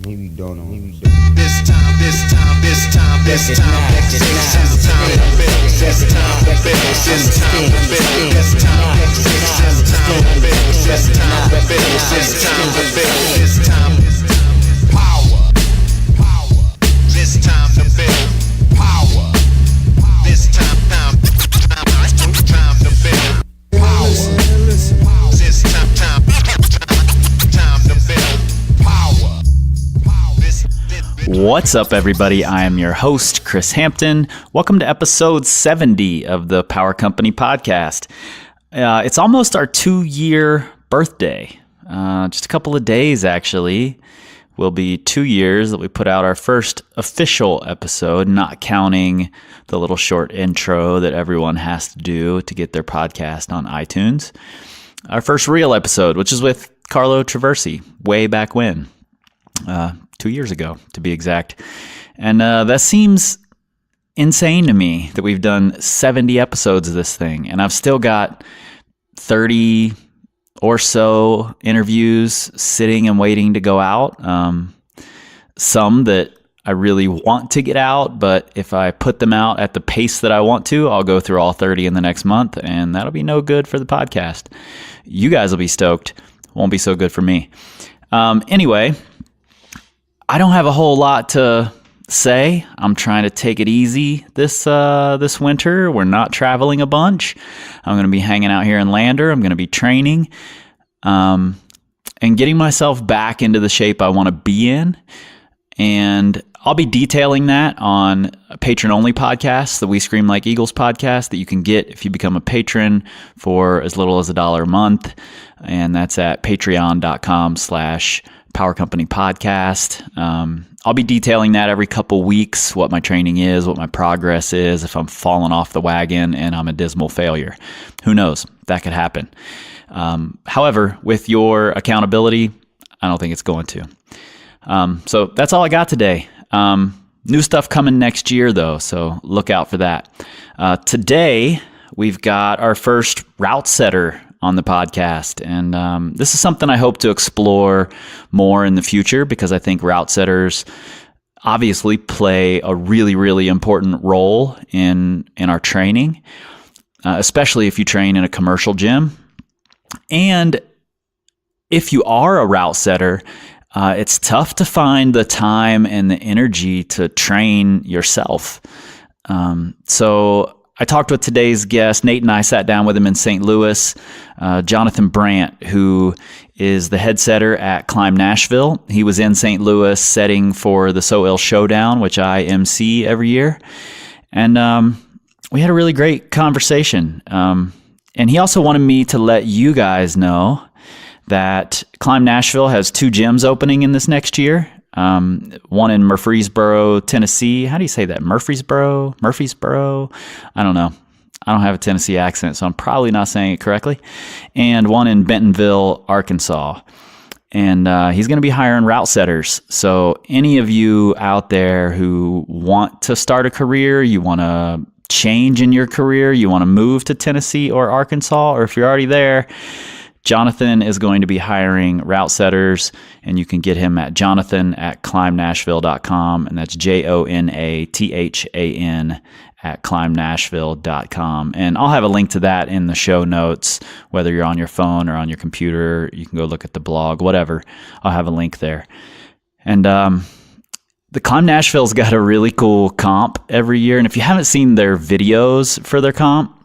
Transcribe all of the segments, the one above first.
Maybe you don't know. This time to build. This time power. This time to build power. This time to build power. This time to build power. What's up, everybody? I am your host, Chris Hampton. Welcome to episode 70 of the Power Company podcast. It's almost our 2-year birthday. Just a couple of days, actually. Will be 2 years that we put out our first official episode, not counting the little short intro that everyone has to do to get their podcast on iTunes. Our first real episode, which is with Carlo Traversi, way back when. 2 years ago, to be exact. And that seems insane to me that we've done 70 episodes of this thing, and I've still got 30 or so interviews sitting and waiting to go out. Some that I really want to get out, but if I put them out at the pace that I want to, I'll go through all 30 in the next month, and that'll be no good for the podcast. You guys will be stoked. Won't be so good for me. Anyway, I don't have a whole lot to say. I'm trying to take it easy this winter. We're not traveling a bunch. I'm going to be hanging out here in Lander. I'm going to be training and getting myself back into the shape I want to be in. And I'll be detailing that on a patron-only podcast, the We Scream Like Eagles podcast, that you can get if you become a patron for as little as $1 a month. And that's at patreon.com/Power Company Podcast. I'll be detailing that every couple weeks, what my training is, what my progress is, if I'm falling off the wagon and I'm a dismal failure. Who knows? That could happen. However, with your accountability, I don't think it's going to. So that's all I got today. New stuff coming next year, though, so look out for that. Today, we've got our first route setter on the podcast. And this is something I hope to explore more in the future, because I think route setters obviously play a really, really important role in our training, especially if you train in a commercial gym. And if you are a route setter, it's tough to find the time and the energy to train yourself. So I talked with today's guest. Nate and I sat down with him in St. Louis. Jonathan Brandt, who is the head setter at Climb Nashville. He was in St. Louis setting for the So Ill Showdown, which I MC every year. And we had a really great conversation. And he also wanted me to let you guys know that Climb Nashville has 2 gyms opening in this next year. One in Murfreesboro, Tennessee. How do you say that? Murfreesboro? I don't know. I don't have a Tennessee accent, so I'm probably not saying it correctly. And one in Bentonville, Arkansas. And he's going to be hiring route setters. So any of you out there who want to start a career, you want to change in your career, you want to move to Tennessee or Arkansas, or if you're already there, Jonathan is going to be hiring route setters, and you can get him at jonathan@climbnashville.com, and that's JONATHAN at climbnashville.com. And I'll have a link to that in the show notes, whether you're on your phone or on your computer. You can go look at the blog, whatever. I'll have a link there. And the Climb Nashville's got a really cool comp every year, and if you haven't seen their videos for their comp,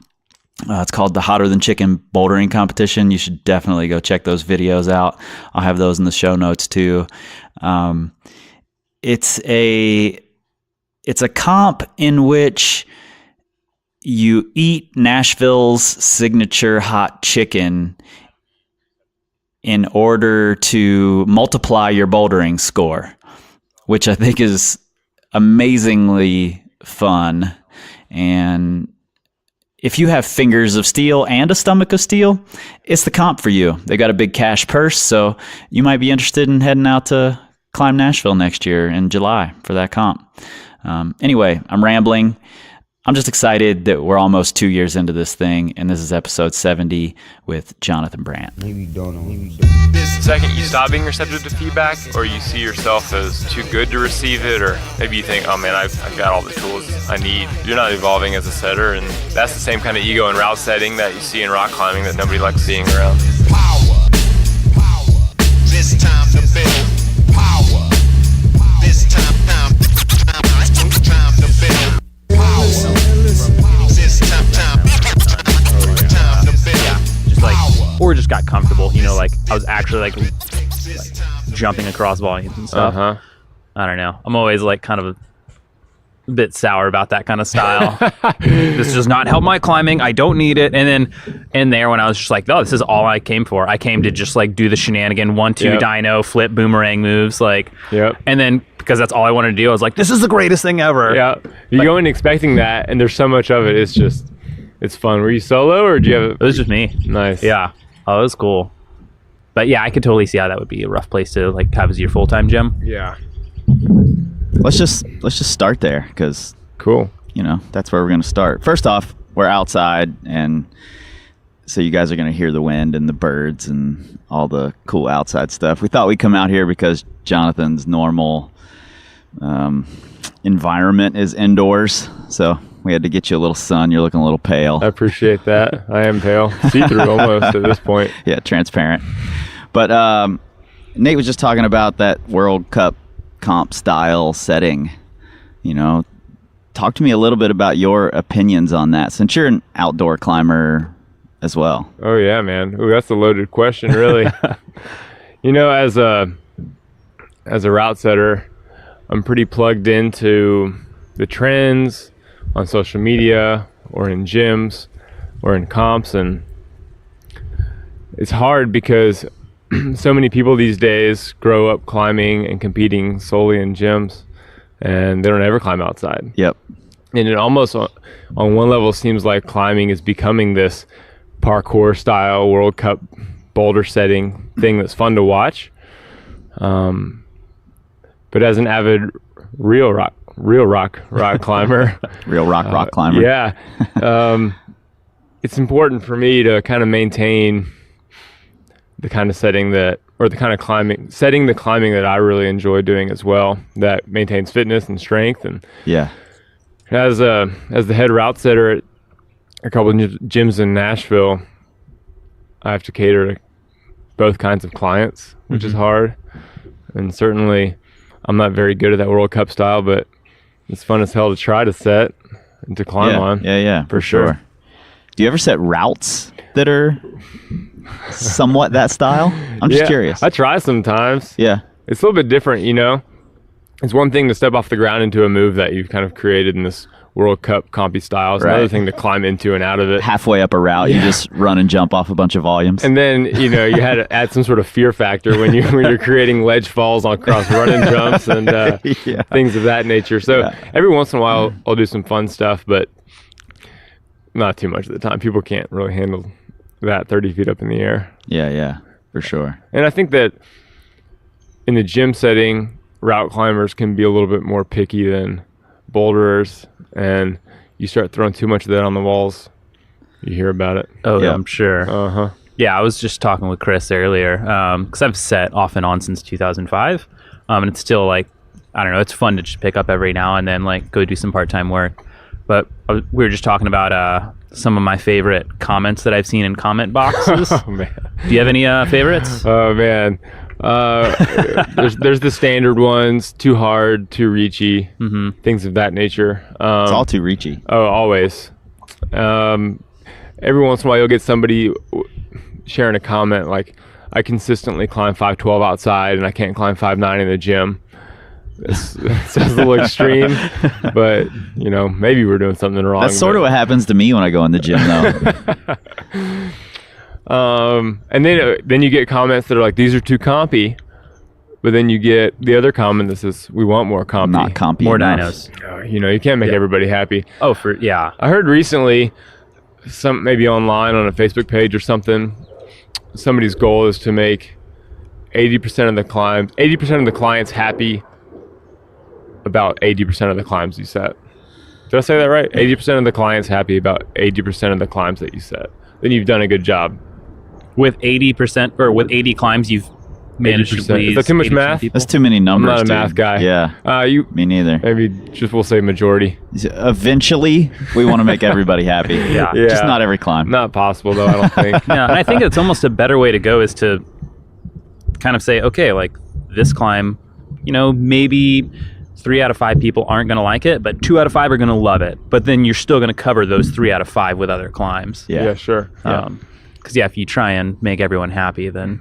it's called the Hotter Than Chicken Bouldering Competition. You should definitely go check those videos out. I'll have those in the show notes too. It's a comp in which you eat Nashville's signature hot chicken in order to multiply your bouldering score, which I think is amazingly fun. And if you have fingers of steel and a stomach of steel, it's the comp for you. They got a big cash purse, so you might be interested in heading out to Climb Nashville next year in July for that comp. Anyway, I'm rambling. I'm just excited that we're almost 2 years into this thing, and this is episode 70 with Jonathan Brandt. The second you stop being receptive to feedback, or you see yourself as too good to receive it, or maybe you think, oh man, I've got all the tools I need, you're not evolving as a setter. And that's the same kind of ego in route setting that you see in rock climbing that nobody likes seeing around. Power. This time to build. Power. This time to build. Power. This time to build. Just like, or just got comfortable, like I was actually like jumping across volumes and stuff. I don't know. I'm always like kind of a bit sour about that kind of style. This does not help my climbing. I don't need it. And then in there, when I was just like, oh, this is all I came for. I came to just like do the shenanigan 1-2 dyno flip boomerang moves, like. And then because that's all I wanted to do, I was like, this is the greatest thing ever. You go in expecting that, and there's so much of it. It's fun. Were you solo, or do you have? It was just me. Nice. Yeah. Oh, it was cool. But yeah, I could totally see how that would be a rough place to like have as your full-time gym. Yeah. Let's just start there, because Cool. That's where we're going to start. First off, we're outside, and so you guys are going to hear the wind and the birds and all the cool outside stuff. We thought we'd come out here because Jonathan's normal environment is indoors, so we had to get you a little sun. You're looking a little pale. I appreciate that. I am pale. See-through almost at this point. Yeah, transparent. But Nate was just talking about that World Cup comp style setting. Talk to me a little bit about your opinions on that, since you're an outdoor climber as well. Oh yeah, man. Ooh, that's a loaded question, really. As a route setter, I'm pretty plugged into the trends on social media or in gyms or in comps, and it's hard because so many people these days grow up climbing and competing solely in gyms, and they don't ever climb outside. Yep. And it almost on one level seems like climbing is becoming this parkour style World Cup boulder setting thing that's fun to watch. But as an avid real rock climber, Real rock climber. Yeah. It's important for me to kind of maintain the kind of setting the kind of climbing that I really enjoy doing as well, that maintains fitness and strength. And Yeah. as the head route setter at a couple of gyms in Nashville, I have to cater to both kinds of clients, which is hard. And certainly I'm not very good at that World Cup style, but it's fun as hell to try to set and to climb on. Yeah, for sure. Do you ever set routes that are somewhat that style? I'm just curious. I try sometimes. Yeah. It's a little bit different, It's one thing to step off the ground into a move that you've kind of created in this World Cup compy style. It's another thing to climb into and out of it. Halfway up a route, you just run and jump off a bunch of volumes. And then, you had to add some sort of fear factor when you're creating ledge falls across running jumps and things of that nature. So every once in a while, I'll do some fun stuff, but not too much of the time. People can't really handle that 30 feet up in the air. Yeah, for sure. And I think that in the gym setting, route climbers can be a little bit more picky than boulderers, and you start throwing too much of that on the walls, you hear about it. Oh, yeah, I'm sure. Uh-huh. Yeah, I was just talking with Chris earlier, because I've set off and on since 2005, and it's still like, I don't know, it's fun to just pick up every now and then, like go do some part-time work. But we were just talking about some of my favorite comments that I've seen in comment boxes. Oh, man. Do you have any favorites? Oh, man. There's the standard ones, too hard, too reachy, things of that nature. It's all too reachy. Oh, always. Every once in a while you'll get somebody sharing a comment like, I consistently climb 512 outside and I can't climb 5'9" in the gym. It sounds a little extreme, but maybe we're doing something wrong. That's sort of what happens to me when I go in the gym, though. And then you get comments that are like, these are too compy, but then you get the other comment that says, we want more compy. Not compy More enough. dynos. You can't make everybody happy. Oh, yeah. I heard recently, maybe online on a Facebook page or something, somebody's goal is to make 80% of the clients happy about 80% of the climbs you set. Did I say that right? 80% of the clients happy about 80% of the climbs that you set. Then you've done a good job. With 80% or with 80 climbs, you've managed to 80%. please. Is that too much 80% math? people? That's too many I'm numbers. not a dude. math guy. Yeah. Me neither. Maybe just we'll say majority. Eventually, we want to make everybody happy. Yeah. Just not every climb. Not possible though, I don't think. Yeah, and I think it's almost a better way to go is to kind of say, okay, like this climb, maybe 3 out of 5 people aren't going to like it, but 2 out of 5 are going to love it. But then you're still going to cover those 3 out of 5 with other climbs. Yeah. Sure. Because if you try and make everyone happy, then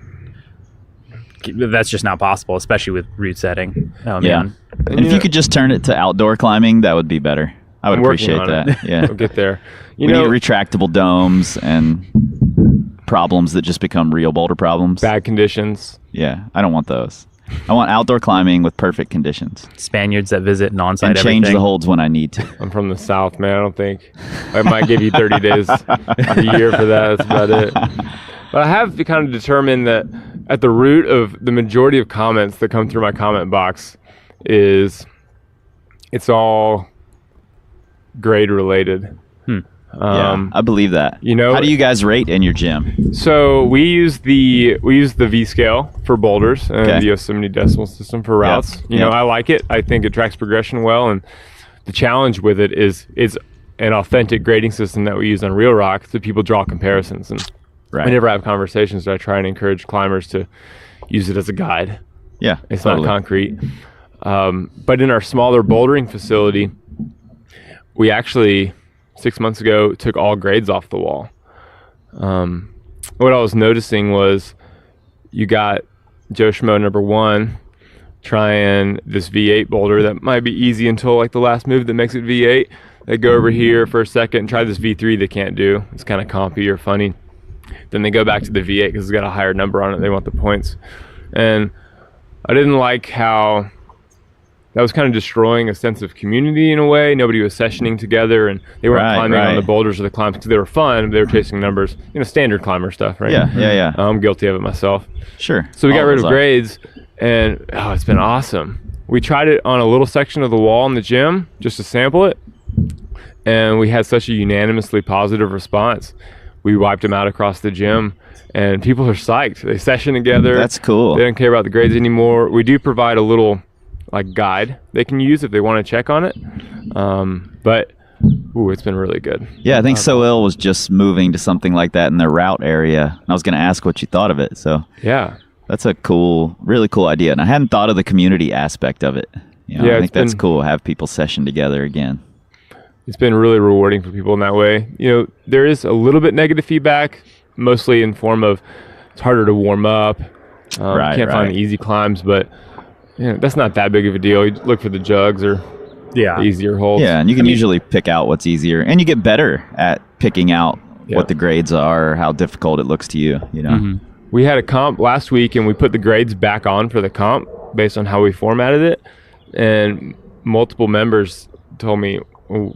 that's just not possible, especially with route setting. Oh, Yeah. man. And if you could just turn it to outdoor climbing, that would be better. I would I'm working appreciate on that. it. Yeah. We'll get there. We need retractable domes and problems that just become real boulder problems. Bad conditions. Yeah. I don't want those. I want outdoor climbing with perfect conditions. Spaniards that visit and on-site And change everything. the holds when I need to. I'm from the South, man. I don't think I might give you 30 days a year for that. That's about it. But I have kind of determined that at the root of the majority of comments that come through my comment box is it's all grade related. Yeah, I believe that. How do you guys rate in your gym? So we use the V scale for boulders and the Yosemite decimal system for routes. I like it. I think it tracks progression well, and the challenge with it is it's an authentic grading system that we use on Real Rock, so people draw comparisons. And whenever I have conversations, I try and encourage climbers to use it as a guide. Yeah, it's not concrete. But in our smaller bouldering facility, we actually 6 months ago took all grades off the wall. What I was noticing was you got Joe Schmo number 1 trying this V8 boulder that might be easy until like the last move that makes it V8. They go over here for a second and try this V3 they can't do. It's kind of compy or funny. Then they go back to the V8 because it's got a higher number on it. They want the points. And I didn't like how that was kind of destroying a sense of community in a way. Nobody was sessioning together, and they weren't climbing on the boulders or the climbs because they were fun. They were chasing numbers, standard climber stuff, right? Yeah. I'm guilty of it myself. Sure. So we got rid of grades, and it's been awesome. We tried it on a little section of the wall in the gym just to sample it, and we had such a unanimously positive response. We wiped them out across the gym, and people are psyched. They session together. That's cool. They don't care about the grades anymore. We do provide a little guide they can use if they want to check on it. But it's been really good. Yeah, I think So Ill was just moving to something like that in their route area. And I was going to ask what you thought of it. So yeah, that's a really cool idea. And I hadn't thought of the community aspect of it. I think that's cool. Have people session together again. It's been really rewarding for people in that way. There is a little bit negative feedback, mostly in form of it's harder to warm up. Can't find the easy climbs, but that's not that big of a deal. You look for the jugs or the easier holds. Yeah, and you can usually pick out what's easier, and you get better at picking out what the grades are, or how difficult it looks to you. We had a comp last week, and we put the grades back on for the comp based on how we formatted it, and multiple members told me,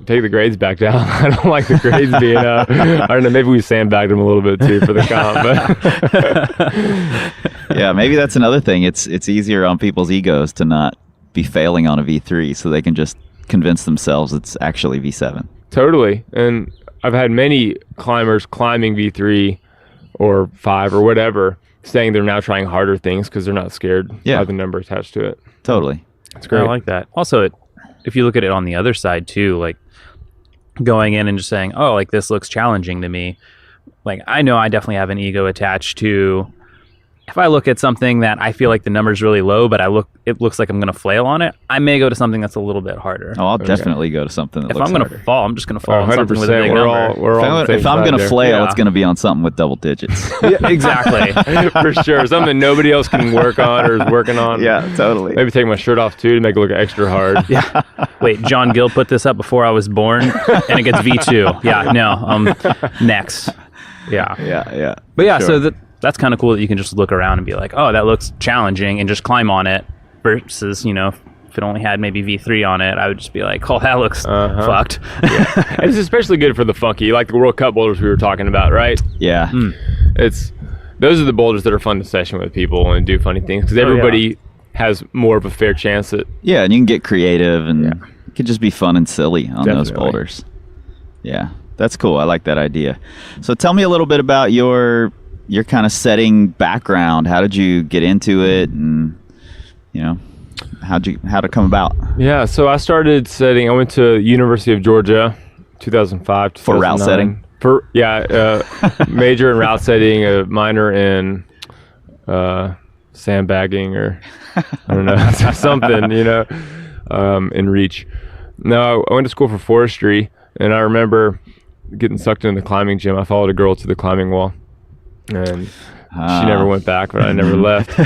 take the grades back down. I don't like the grades being up. I don't know, maybe we sandbagged them a little bit too for the comp. But yeah, maybe that's another thing. It's easier on people's egos to not be failing on a V3, so they can just convince themselves it's actually V7. Totally. And I've had many climbers climbing V3 or 5 or whatever saying they're now trying harder things because they're not scared by the number attached to it. Totally. It's great. I like that. Also, if you look at it on the other side too, like going in and just saying, oh, like this looks challenging to me. Like I know I definitely have an ego attached to, if I look at something that I feel like the number's really low, but it looks like I'm going to flail on it, I may go to something that's a little bit harder. Oh, I'll definitely go to something that if looks I'm going harder. to fall, I'm just going to fall on something with a big number. We're all if I'm going to flail, it's going to be on something with double digits. Yeah, exactly. For sure. Something nobody else can work on or is working on. Yeah, totally. Maybe take my shirt off too to make it look extra hard. Yeah. Wait, John Gill put this up before I was born, and it gets V2. Yeah, no, next. Yeah. Yeah. But yeah, so that's kind of cool that you can just look around and be like, oh, that looks challenging, and just climb on it versus, if it only had maybe V3 on it, I would just be like, oh, that looks fucked. Yeah. And it's especially good for the funky, like the World Cup boulders we were talking about, right? Yeah. Those are the boulders that are fun to session with people and do funny things because everybody has more of a fair chance at. Yeah, and you can get creative and It could just be fun and silly on those Definitely. boulders. Yeah, that's cool. I like that idea. So tell me a little bit about your kind of setting background. How did you get into it, and how'd it come about? Yeah, so I started setting. I went to University of Georgia, 2005. For route setting? Major in route setting, a minor in sandbagging, or I don't know, something, in reach. No, I went to school for forestry, and I remember getting sucked into the climbing gym. I followed a girl to the climbing wall, and she never went back, but I never left.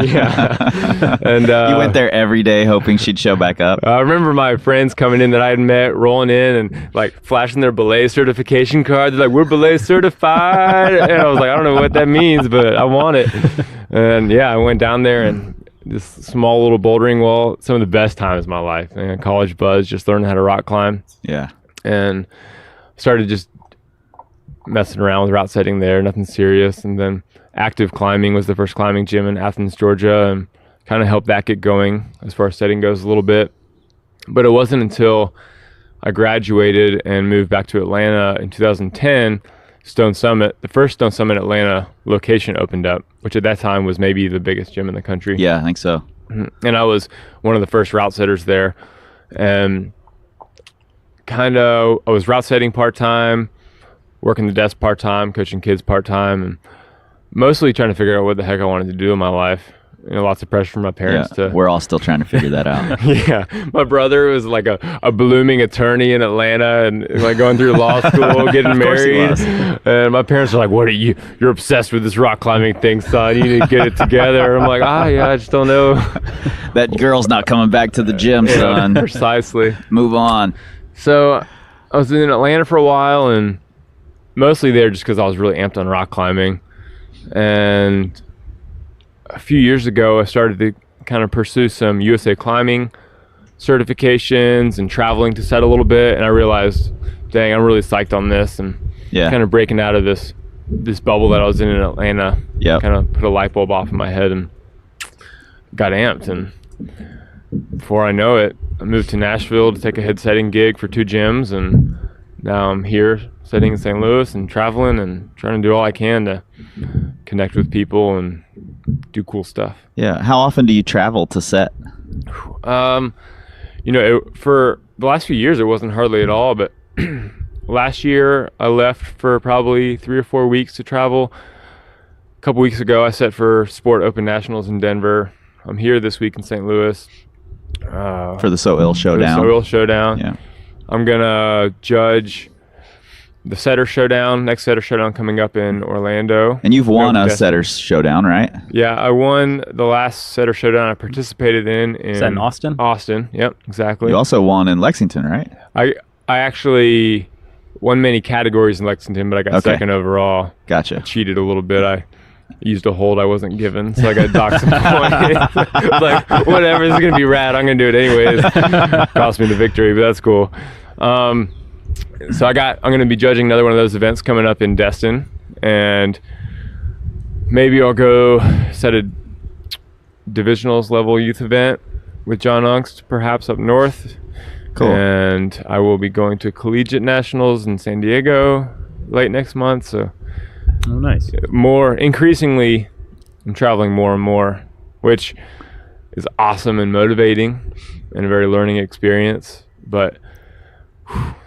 Yeah. And You went there every day hoping she'd show back up? I remember my friends coming in that I had met, rolling in and like flashing their belay certification card. They're like, "We're belay certified." And I was like, I don't know what that means, but I want it. And yeah, I went down there, and this small little bouldering wall, some of the best times of my life. And college buzz, just learning how to rock climb. Yeah. And started just messing around with route setting there, nothing serious. And then Active Climbing was the first climbing gym in Athens, Georgia, and kind of helped that get going as far as setting goes a little bit. But it wasn't until I graduated and moved back to Atlanta in 2010, Stone Summit, the first Stone Summit Atlanta location opened up, which at that time was maybe the biggest gym in the country. Yeah, I think so. And I was one of the first route setters there. And I was route setting part-time, working the desk part-time, coaching kids part-time, and mostly trying to figure out what the heck I wanted to do in my life. Lots of pressure from my parents We're all still trying to figure that out. Yeah, my brother was like a blooming attorney in Atlanta, and like going through law school, getting married. And my parents are like, "What are you? You're obsessed with this rock climbing thing, son. You need to get it together." I'm like, yeah, I just don't know. That girl's not coming back to the gym, son. Precisely. Move on. So I was in Atlanta for a while, and mostly there just because I was really amped on rock climbing. And a few years ago, I started to kind of pursue some USA climbing certifications and traveling to set a little bit. And I realized, dang, I'm really psyched on this, and kind of breaking out of this bubble that I was in Atlanta. Yeah. Kind of put a light bulb off in my head and got amped. And before I know it, I moved to Nashville to take a head setting gig for 2 gyms, and now I'm here setting in St. Louis and traveling and trying to do all I can to connect with people and do cool stuff. Yeah. How often do you travel to set? For the last few years, it wasn't hardly at all, but last year I left for probably 3 or 4 weeks to travel. A couple weeks ago, I set for Sport Open Nationals in Denver. I'm here this week in St. Louis. For the So Ill Showdown. For the So Ill Showdown. Yeah. I'm going to judge the Setter Showdown, next Setter Showdown coming up in Orlando. And you've won a Setters Showdown, right? Yeah, I won the last Setter Showdown I participated in. Is that in Austin? Austin, yep, exactly. You also won in Lexington, right? I actually won many categories in Lexington, but I got second overall. Gotcha. I cheated a little bit. I used a hold I wasn't given, so I got docked some points. I was like, whatever, this is going to be rad. I'm going to do it anyways. Cost me the victory, but that's cool. So I'm going to be judging another one of those events coming up in Destin, and maybe I'll go set a divisionals level youth event with John Ungst, perhaps up north. Cool. And I will be going to collegiate nationals in San Diego late next month. So Oh, nice. Increasingly, I'm traveling more and more, which is awesome and motivating and a very learning experience. But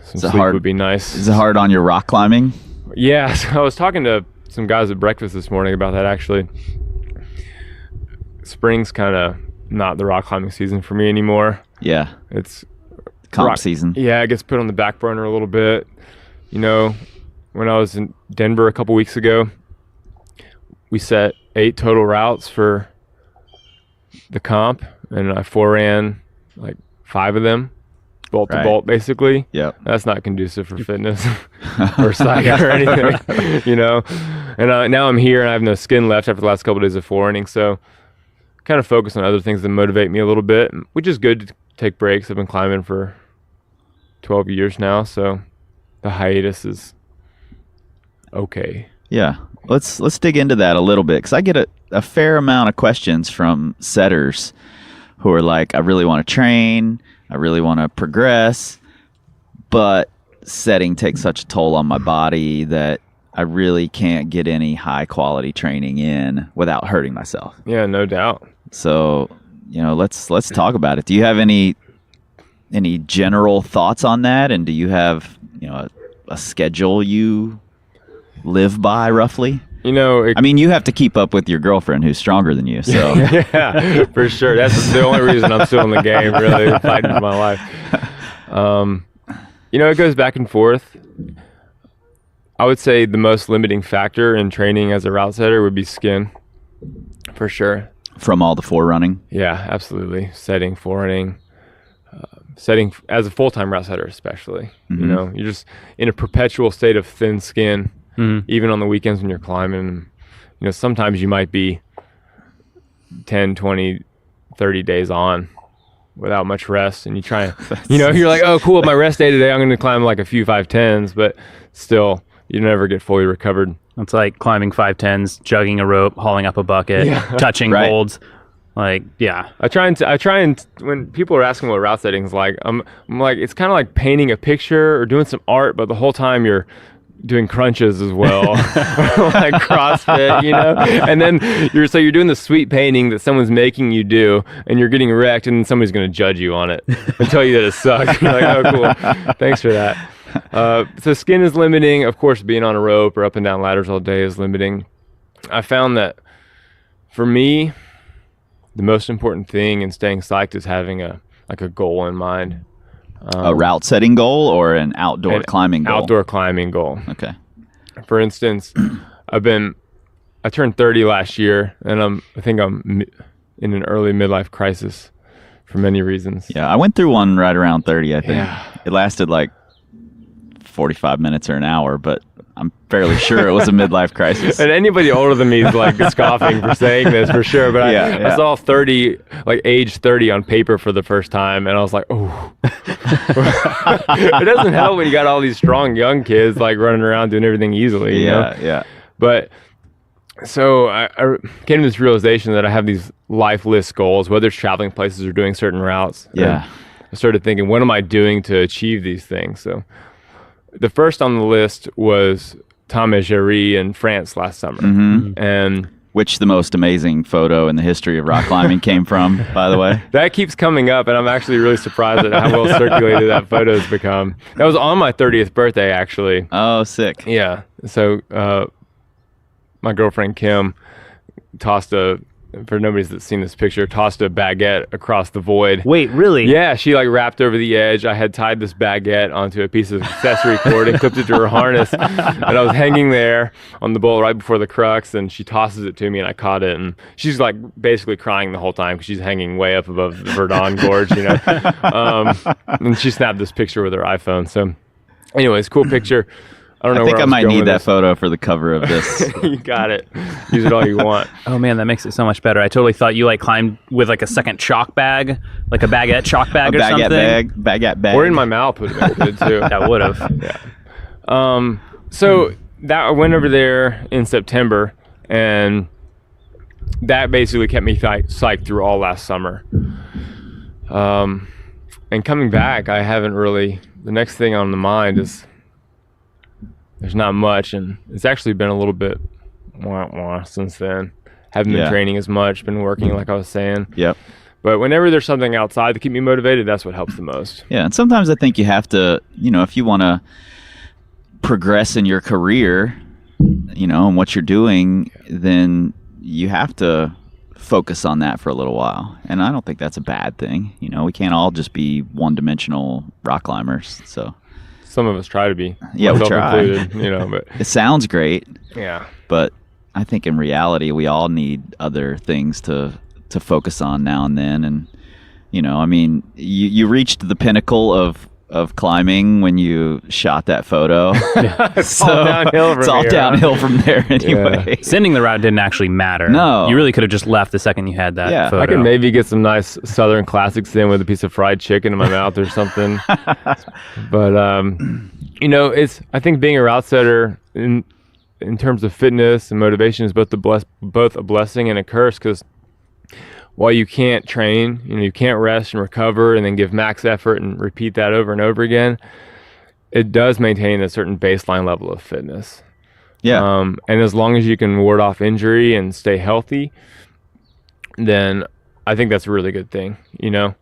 some sleep would be nice. Is it hard on your rock climbing? Yeah, so I was talking to some guys at breakfast this morning about that, actually. Spring's kind of not the rock climbing season for me anymore. Yeah. It's comp season. Yeah, it gets put on the back burner a little bit. When I was in Denver a couple weeks ago, we set 8 total routes for the comp, and I foreran like 5 of them, bolt to bolt, basically. Yep. That's not conducive for fitness or psych or anything, And now I'm here and I have no skin left after the last couple of days of foreranning, so kind of focus on other things that motivate me a little bit, which is good to take breaks. I've been climbing for 12 years now, so the hiatus is okay. Yeah. Let's dig into that a little bit, because I get a fair amount of questions from setters who are like, I really want to train. I really want to progress, but setting takes such a toll on my body that I really can't get any high quality training in without hurting myself. Yeah, no doubt. So, let's talk about it. Do you have any general thoughts on that? And do you have, a schedule you live by roughly? I mean, you have to keep up with your girlfriend who's stronger than you. So yeah, for sure. That's the only reason I'm still in the game, really fighting for my life. It goes back and forth. I would say the most limiting factor in training as a route setter would be skin, for sure. From all the forerunning? Yeah, absolutely. Setting, forerunning, setting as a full-time route setter especially. Mm-hmm. You're just in a perpetual state of thin skin. Even on the weekends when you're climbing, sometimes you might be 10, 20, 30 days on without much rest, and you try, you're like, oh, cool, my rest day today, I'm going to climb like a few 510s, but still, you never get fully recovered. It's like climbing 510s, jugging a rope, hauling up a bucket, touching holds. Like, yeah. I try and when people are asking what route setting is like, I'm like, it's kind of like painting a picture or doing some art, but the whole time you're doing crunches as well, like CrossFit, and then you're doing the sweet painting that someone's making you do, and you're getting wrecked, and somebody's going to judge you on it and tell you that it sucks. You're like, oh, cool, thanks for that. So skin is limiting. Of course, being on a rope or up and down ladders all day is limiting. I found that for me, the most important thing in staying psyched is having a goal in mind. A route setting goal or an outdoor climbing goal? Outdoor climbing goal. Okay. For instance, I turned 30 last year, and I think I'm in an early midlife crisis for many reasons. Yeah, I went through one right around 30, I think. Yeah. It lasted like 45 minutes or an hour, but I'm fairly sure it was a midlife crisis. And anybody older than me is like scoffing for saying this for sure. But I saw 30, like age 30 on paper for the first time. And I was like, oh, it doesn't help when you got all these strong young kids like running around doing everything easily. Yeah. But so I came to this realization that I have these life list goals, whether it's traveling places or doing certain routes. Yeah. And I started thinking, what am I doing to achieve these things? So the first on the list was Tom Egerie in France last summer. Mm-hmm. And which the most amazing photo in the history of rock climbing came from, by the way. That keeps coming up, and I'm actually really surprised at how well circulated that photo has become. That was on my 30th birthday, actually. Oh, sick. Yeah. So my girlfriend, Kim, for nobody's that's seen this picture, tossed a baguette across the void. Wait, really? Yeah, she like wrapped over the edge. I had tied this baguette onto a piece of accessory cord and clipped it to her harness. And I was hanging there on the bowl right before the crux, and she tosses it to me, and I caught it. And she's like basically crying the whole time because she's hanging way up above the Verdun Gorge, and she snapped this picture with her iPhone. So anyways, cool picture. I don't know. I think I might need that photo for the cover of this. You got it. Use it all you want. Oh man, that makes it so much better. I totally thought you like climbed with like a second chalk bag, like a baguette chalk bag or something. Baguette bag. Or in my mouth would have been good too. That would have. Yeah. So that I went over there in September, and that basically kept me psyched through all last summer. And coming back, I haven't really. The next thing on the mind is. There's not much, and it's actually been a little bit since then. Haven't been training as much, been working like I was saying. Yep. But whenever there's something outside to keep me motivated, that's what helps the most. Yeah, and sometimes I think you have to, if you want to progress in your career, and what you're doing, then you have to focus on that for a little while. And I don't think that's a bad thing. We can't all just be one-dimensional rock climbers, so... Some of us try to be. Yeah, we try. Included, but it sounds great. Yeah. But I think in reality, we all need other things to focus on now and then. And, you reached the pinnacle of climbing when you shot that photo. It's all downhill from It's all downhill from there anyway. Yeah. Sending the route didn't actually matter. No. You really could have just left the second you had that photo. I could maybe get some nice Southern classics in with a piece of fried chicken in my mouth or something. But, I think being a route setter in terms of fitness and motivation is both a blessing and a curse, because while you can't train, you can't rest and recover and then give max effort and repeat that over and over again, it does maintain a certain baseline level of fitness. Yeah. And as long as you can ward off injury and stay healthy, then I think that's a really good thing. Yeah,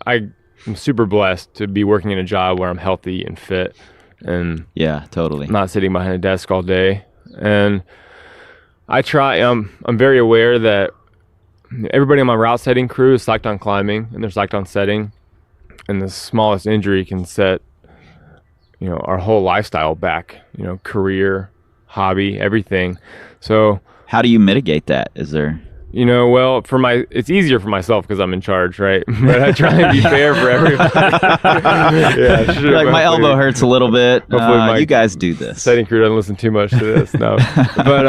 I'm super blessed to be working in a job where I'm healthy and fit and Yeah, totally. not sitting behind a desk all day. And I try, I'm very aware that everybody on my route setting crew is psyched on climbing and they're psyched on setting. And the smallest injury can set, our whole lifestyle back, career, hobby, everything. So How do you mitigate that? Is there... well, it's easier for myself because I'm in charge, right? But I try and be fair for everybody. Yeah, sure. Like, my elbow hurts a little bit. Hopefully You guys do this. Setting crew doesn't listen too much to this, no. But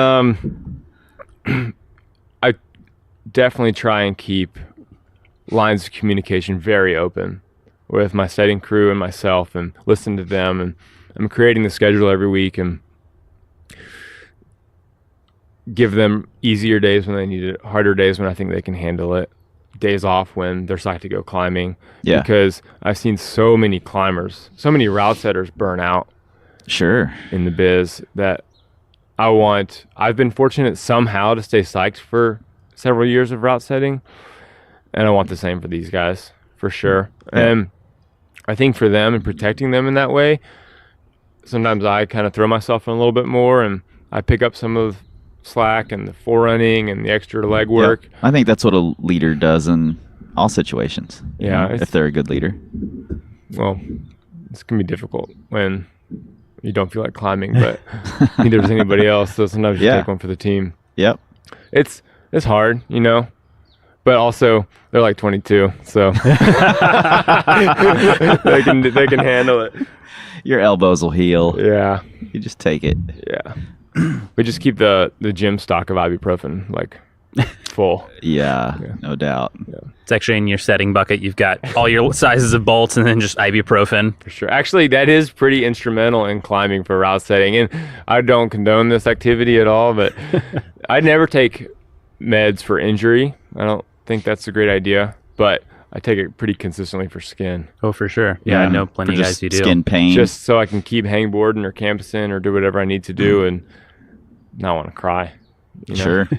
I definitely try and keep lines of communication very open with my setting crew and myself, and listen to them. And I'm creating the schedule every week and give them easier days when they need it, harder days when I think they can handle it, days off when they're psyched to go climbing. Yeah. Because I've seen so many climbers, so many route setters burn out Sure. in the biz that I've been fortunate somehow to stay psyched for several years of route setting, and I want the same for these guys, for sure. Yeah. And I think for them and protecting them in that way, sometimes I kind of throw myself in a little bit more and I pick up some of slack and the forerunning and the extra leg work. I think that's what a leader does in all situations. Yeah, if they're a good leader. Well, this can be difficult when you don't feel like climbing, but neither does anybody else. So sometimes you take one for the team. Yep. It's hard, but also they're like 22, so they can handle it. Your elbows will heal. Yeah, You just take it. yeah. We just keep the gym stock of ibuprofen like full. Yeah, no doubt. It's actually in your setting bucket. You've got all your sizes of bolts and then just ibuprofen. For sure. Actually, that is pretty instrumental in climbing for route setting. And I don't condone this activity at all, but I never take meds for injury. I don't think that's a great idea, but I take it pretty consistently for skin. Oh, for sure. Yeah, I know plenty For of just guys who do. skin pain. Just so I can keep hangboarding or campusing or do whatever I need to do and not want to cry. Sure.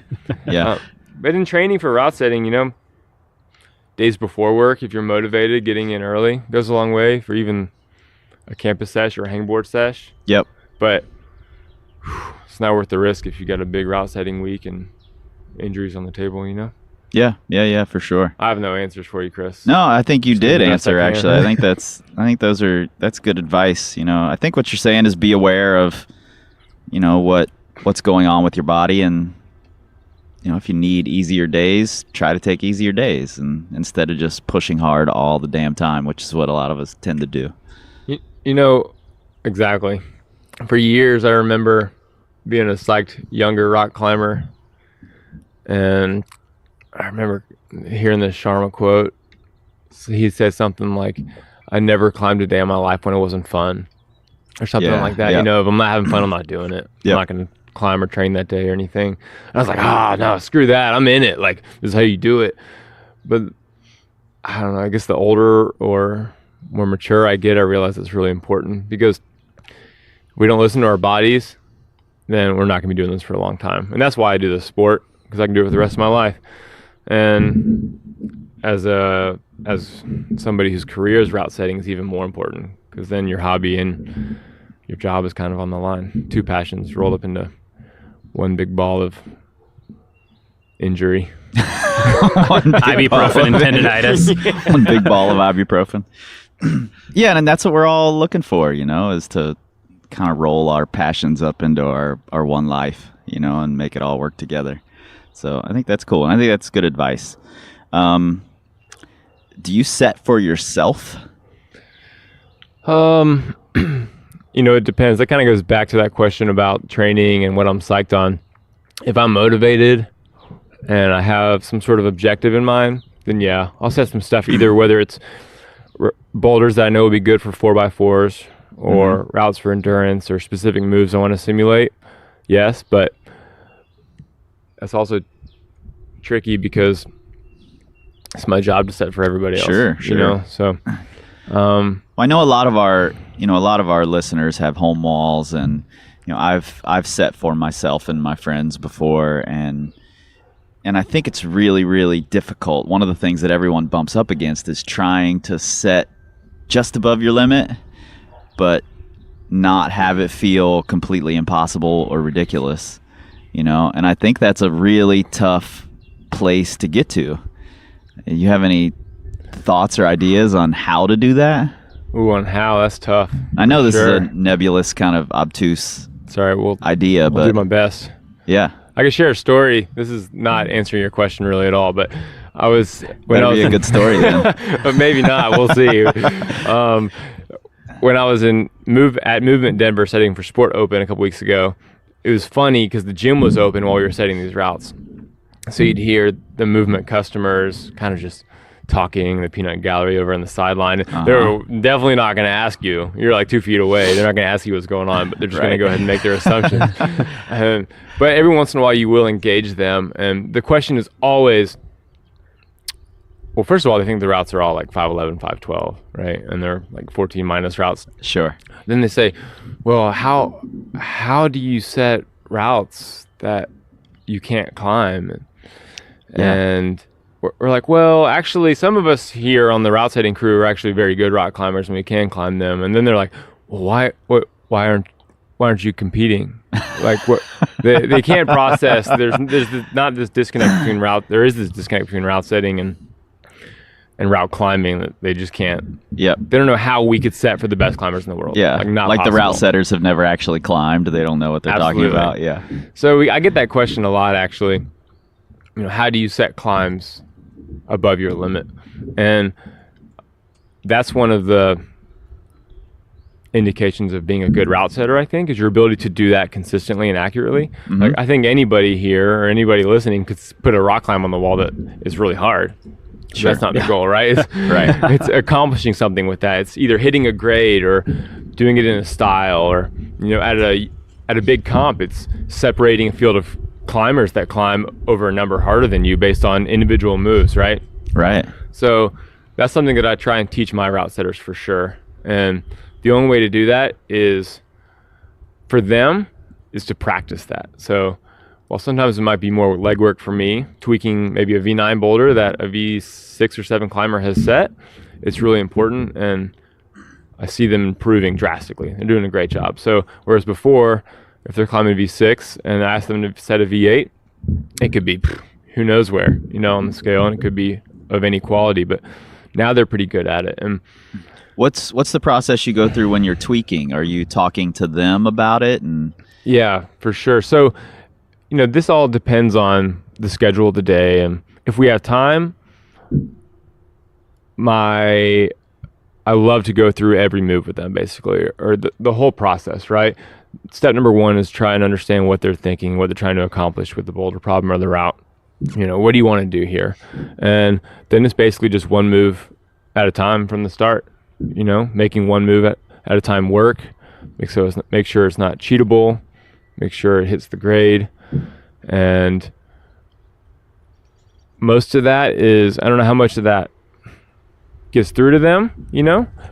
Yeah. But in training for route setting, days before work, if you're motivated, getting in early goes a long way for even a campus sesh or a hangboard sesh. Yep. But it's not worth the risk if you got a big route setting week and injuries on the table, Yeah, for sure. I have no answers for you, Chris. No, I think you did the best answer, I can. actually. I think that's good advice. I think what you're saying is be aware of, what's going on with your body, and if you need easier days, try to take easier days, and instead of just pushing hard all the damn time, which is what a lot of us tend to do. Exactly. For years, I remember being a psyched younger rock climber, and I remember hearing this Sharma quote. He said something like, "I never climbed a day in my life when it wasn't fun," or something like that. Yeah. If I'm not having fun, I'm not doing it. Yeah. I'm not going to climb or train that day or anything. And I was like, no, screw that. I'm in it. Like, this is how you do it. But I don't know. I guess the older or more mature I get, I realize it's really important, because if we don't listen to our bodies, then we're not going to be doing this for a long time. And that's why I do this sport, because I can do it for the rest of my life. And as somebody whose career is route setting, is even more important, because then your hobby and your job is kind of on the line. Two passions rolled up into one big ball of injury. Ibuprofen and tendinitis. One big ball of ibuprofen. Yeah, and that's what we're all looking for, is to kind of roll our passions up into our one life, and make it all work together. So I think that's cool. And I think that's good advice. Do you set for yourself? It depends. That kind of goes back to that question about training and what I'm psyched on. If I'm motivated and I have some sort of objective in mind, then yeah, I'll set some stuff, either whether it's boulders that I know will be good for 4x4s or routes for endurance or specific moves I want to simulate. Yes, but that's also tricky, because it's my job to set for everybody else. Sure. You know, so. I know a lot of our listeners have home walls, and I've set for myself and my friends before, and I think it's really, really difficult. One of the things that everyone bumps up against is trying to set just above your limit, but not have it feel completely impossible or ridiculous, and I think that's a really tough place to get to. You have any thoughts or ideas on how to do that? Ooh, on how? That's tough. I know this is a nebulous, kind of obtuse idea, we'll but do my best. Yeah. I can share a story. This is not answering your question really at all, but I was be a good story then. But maybe not. We'll see. When I was at Movement Denver setting for Sport Open a couple weeks ago, it was funny because the gym was open while we were setting these routes. So you'd hear the Movement customers kind of just talking, the peanut gallery over on the sideline. They're definitely not going to ask you. You're like 2 feet away. They're not going to ask you what's going on, but they're just going to go ahead and make their assumptions. But every once in a while you will engage them. And the question is always, well, first of all, they think the routes are all like 5'11", 5'12", right? And they're like 14 minus routes. Sure. Then they say, well, how do you set routes that you can't climb? And we're like, well, actually, some of us here on the route setting crew are actually very good rock climbers, and we can climb them. And then they're like, well, why aren't you competing? Like, what? They can't process. There's not this disconnect between route. There is this disconnect between route setting and route climbing that they just can't. Yep. They don't know how we could set for the best climbers in the world. Yeah. Not like possible. The route setters have never actually climbed. They don't know what they're talking about. Yeah. So I get that question a lot, actually. How do you set climbs above your limit? And that's one of the indications of being a good route setter, I think, is your ability to do that consistently and accurately. Mm-hmm. Like, I think anybody here or anybody listening could put a rock climb on the wall that is really hard. Sure. That's not the goal, right? Right. It's accomplishing something with that. It's either hitting a grade or doing it in a style, or at a big comp, it's separating a field of climbers that climb over a number harder than you based on individual moves, right? Right. So that's something that I try and teach my route setters for sure. And the only way to do that is for them is to practice that. So while sometimes it might be more legwork for me, tweaking maybe a V9 boulder that a V6 or 7 climber has set, it's really important, and I see them improving drastically. They're doing a great job. So whereas before, if they're climbing V6 and I ask them to set a V8, it could be who knows where, on the scale, and it could be of any quality, but now they're pretty good at it. And what's the process you go through when you're tweaking? Are you talking to them about it? And yeah, for sure. So this all depends on the schedule of the day, and if we have time, I love to go through every move with them, basically, or the whole process, right? Step number 1 is try and understand what they're thinking, what they're trying to accomplish with the boulder problem or the route. What do you want to do here? And then it's basically just one move at a time from the start, making one move at a time work, make sure it's not cheatable, make sure it hits the grade. And most of that is, I don't know how much of that gets through to them,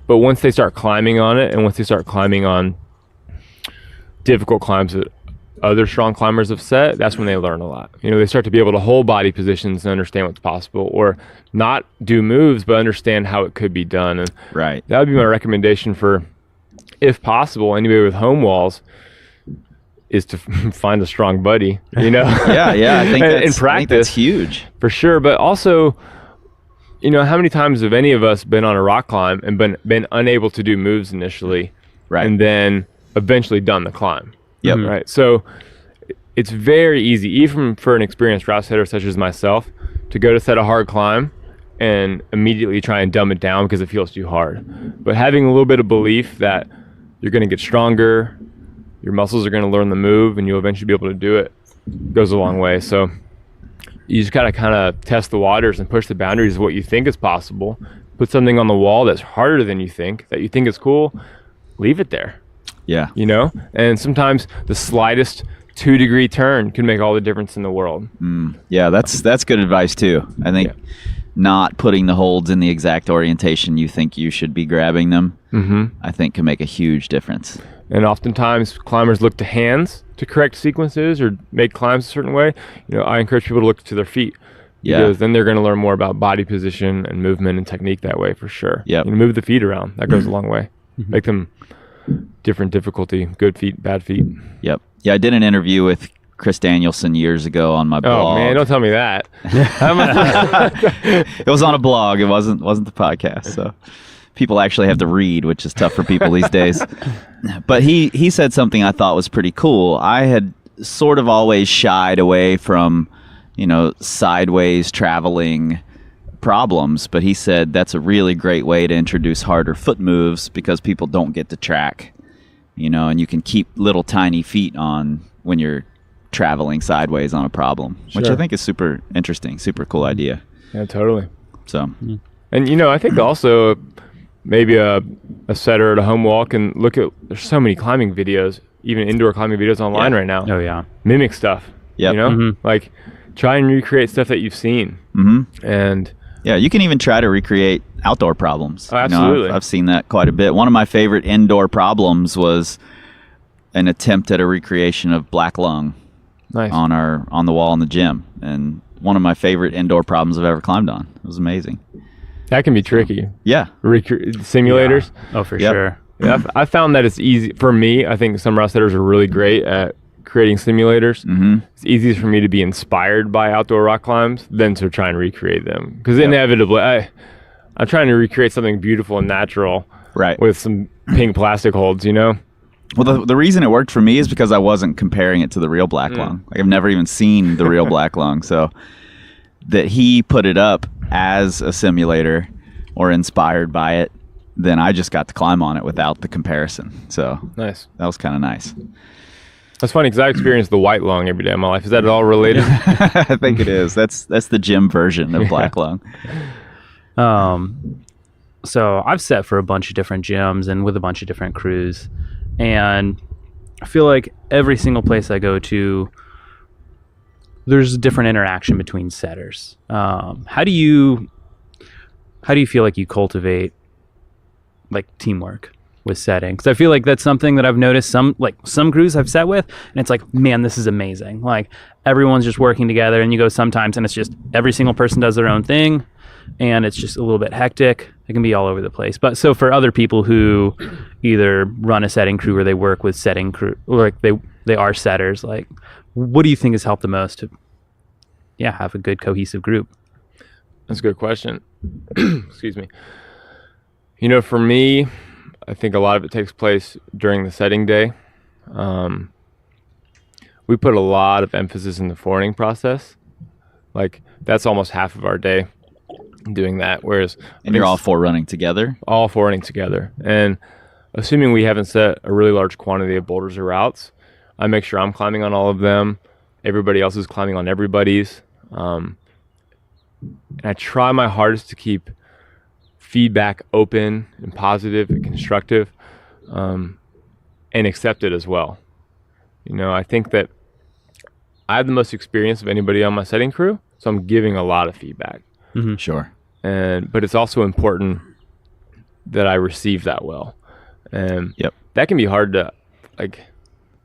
but once they start climbing on it, and once they start climbing on difficult climbs that other strong climbers have set, that's when they learn a lot. They start to be able to hold body positions and understand what's possible, or not do moves, but understand how it could be done. And right. That would be my recommendation for, if possible, anybody with home walls, is to find a strong buddy, Yeah, I think in practice, I think that's huge. For sure. But also, how many times have any of us been on a rock climb and been unable to do moves initially, right, and then eventually done the climb? Yep. Right. So it's very easy, even for an experienced route setter such as myself, to go to set a hard climb and immediately try and dumb it down because it feels too hard. But having a little bit of belief that you're going to get stronger, your muscles are going to learn the move, and you'll eventually be able to do it, goes a long way. So you just got to kind of test the waters and push the boundaries of what you think is possible. Put something on the wall that's harder than you think, that you think is cool, leave it there. Yeah. And sometimes the slightest 2-degree turn can make all the difference in the world. Yeah, that's good advice too. I think not putting the holds in the exact orientation you think you should be grabbing them, I think can make a huge difference. And oftentimes climbers look to hands to correct sequences or make climbs a certain way. I encourage people to look to their feet, because then they're going to learn more about body position and movement and technique that way for sure. Move the feet around. That goes a long way. Make them different difficult, good feet, bad feet. Yeah, I did an interview with Chris Danielson years ago on my blog. Oh man, don't tell me that. It was on a blog. It wasn't the podcast. So people actually have to read, which is tough for people these days. But he said something I thought was pretty cool. I had sort of always shied away from, sideways traveling problems, but he said that's a really great way to introduce harder foot moves because people don't get to track, and you can keep little tiny feet on when you're traveling sideways on a problem, which I think is super interesting, super cool idea. Yeah, totally. So, and I think also maybe a setter at a home wall can look at, there's so many climbing videos, even indoor climbing videos online right now. Oh yeah. Mimic stuff. Like try and recreate stuff that you've seen. And yeah, you can even try to recreate outdoor problems. Oh, absolutely. I've seen that quite a bit. One of my favorite indoor problems was an attempt at a recreation of black lung. Nice. On the wall in the gym, and one of my favorite indoor problems I've ever climbed on. It was amazing. That can be tricky. Yeah. Simulators. Yeah. Oh, for sure. Yeah, I found that it's easy for me. I think some route setters are really great at creating simulators. It's easier for me to be inspired by outdoor rock climbs than to try and recreate them, because inevitably I'm trying to recreate something beautiful and natural, right, with some pink plastic holds. Well, the reason it worked for me is because I wasn't comparing it to the real black lung. Like, I've never even seen the real black lung. So that he put it up as a simulator or inspired by it, then I just got to climb on it without the comparison. So nice. That was kind of nice. That's funny because I experience the white lung every day of my life. Is that at all related? I think it is. That's the gym version of black lung. So I've set for a bunch of different gyms and with a bunch of different crews. And I feel like every single place I go to, there's a different interaction between setters. How do you feel like you cultivate like teamwork with setting? Because I feel like that's something that I've noticed some crews I've set with, and it's like, man, this is amazing. Like everyone's just working together, and you go sometimes, and it's just every single person does their own thing, and it's just a little bit hectic. It can be all over the place. But so for other people who either run a setting crew or they work with setting crew, or like they are setters, like what do you think has helped the most to have a good cohesive group? That's a good question. Excuse me. For me, I think a lot of it takes place during the setting day. We put a lot of emphasis in the forwarding process. Like that's almost half of our day doing that. Whereas, and you're all forerunning together? All forwarding together. And assuming we haven't set a really large quantity of boulders or routes, I make sure I'm climbing on all of them. Everybody else is climbing on everybody's. And I try my hardest to keep feedback open and positive and constructive, and accepted as well. I think that I have the most experience of anybody on my setting crew, so I'm giving a lot of feedback. Sure. But it's also important that I receive that well. And that can be hard to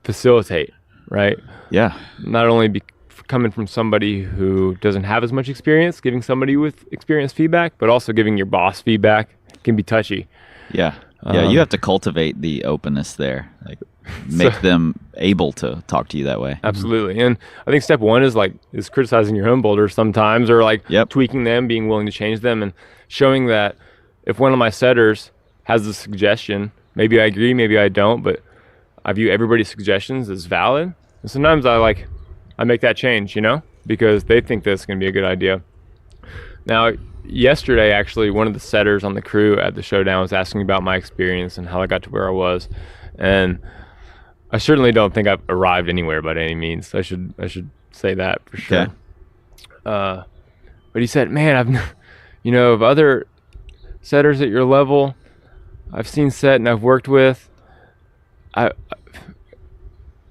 facilitate, right? Yeah. Not only coming from somebody who doesn't have as much experience, giving somebody with experience feedback, but also giving your boss feedback can be touchy. Yeah. You have to cultivate the openness there. Make them able to talk to you that way. Absolutely. And I think step one is criticizing your own boulders sometimes, or tweaking them, being willing to change them, and showing that if one of my setters has a suggestion, maybe I agree, maybe I don't, but I view everybody's suggestions as valid. And sometimes I make that change, because they think that's going to be a good idea. Now, yesterday, actually, one of the setters on the crew at the showdown was asking about my experience and how I got to where I was. And I certainly don't think I've arrived anywhere by any means. I should say that for sure. Okay. But he said, man, of other setters at your level, I've seen set and I've worked with, I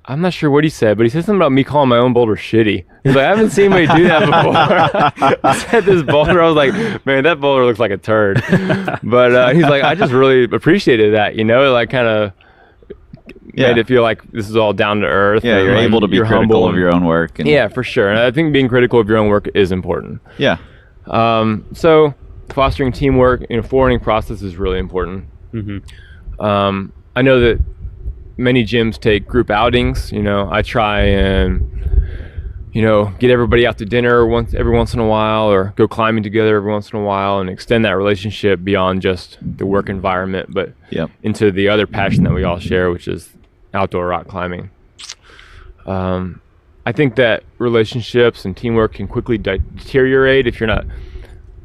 I'm not sure what he said, but he said something about me calling my own boulder shitty. He's like, I haven't seen anybody do that before. I said this boulder, I was like, man, that boulder looks like a turd. But he's like, I just really appreciated that, you know, like kind of made it feel like this is all down to earth. Yeah, you're like, able to be critical of your own work. And yeah, for sure. And I think being critical of your own work is important. Yeah. So fostering teamwork in a forwarding process is really important. I know that many gyms take group outings. You know, I try and, you know, get everybody out to dinner every once in a while, or go climbing together every once in a while, and extend that relationship beyond just the work environment, but into the other passion that we all share, which is outdoor rock climbing. I think that relationships and teamwork can quickly deteriorate if you're not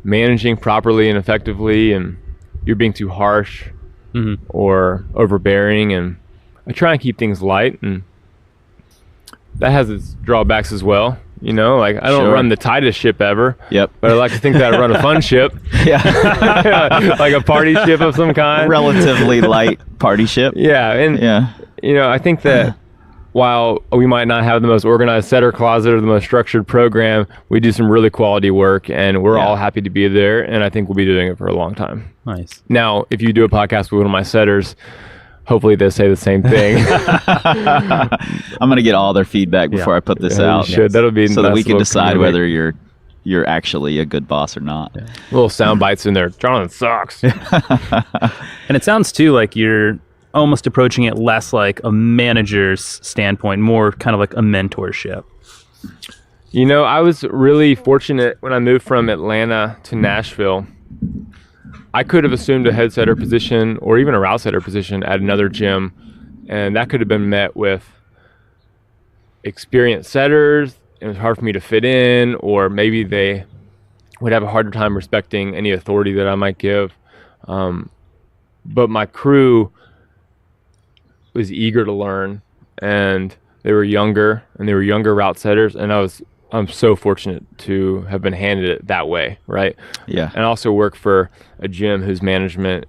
managing properly and effectively, and you're being too harsh or overbearing. And I try and keep things light, and that has its drawbacks as well. You know, like I don't run the tightest ship ever. But I like to think that I run a fun ship. Like a party ship of some kind. Relatively light party ship. And you know, I think that while we might not have the most organized setter closet or the most structured program, we do some really quality work, and we're all happy to be there, and I think we'll be doing it for a long time. Nice. Now, if you do a podcast with one of my setters, hopefully they say the same thing. I'm going to get all their feedback before I put this out. You should. That'll be so that we can decide community. whether you're actually a good boss or not. Little sound bites in there. Jonathan sucks. And it sounds too like you're almost approaching it less like a manager's standpoint, more kind of like a mentorship. You know, I was really fortunate when I moved from Atlanta to Nashville. I could have assumed a head setter position or even a route setter position at another gym, and that could have been met with experienced setters. It was hard for me to fit in, or maybe they would have a harder time respecting any authority that I might give. But my crew was eager to learn, and they were younger route setters, and I'm so fortunate to have been handed it that way, right? Yeah. And I also work for a gym whose management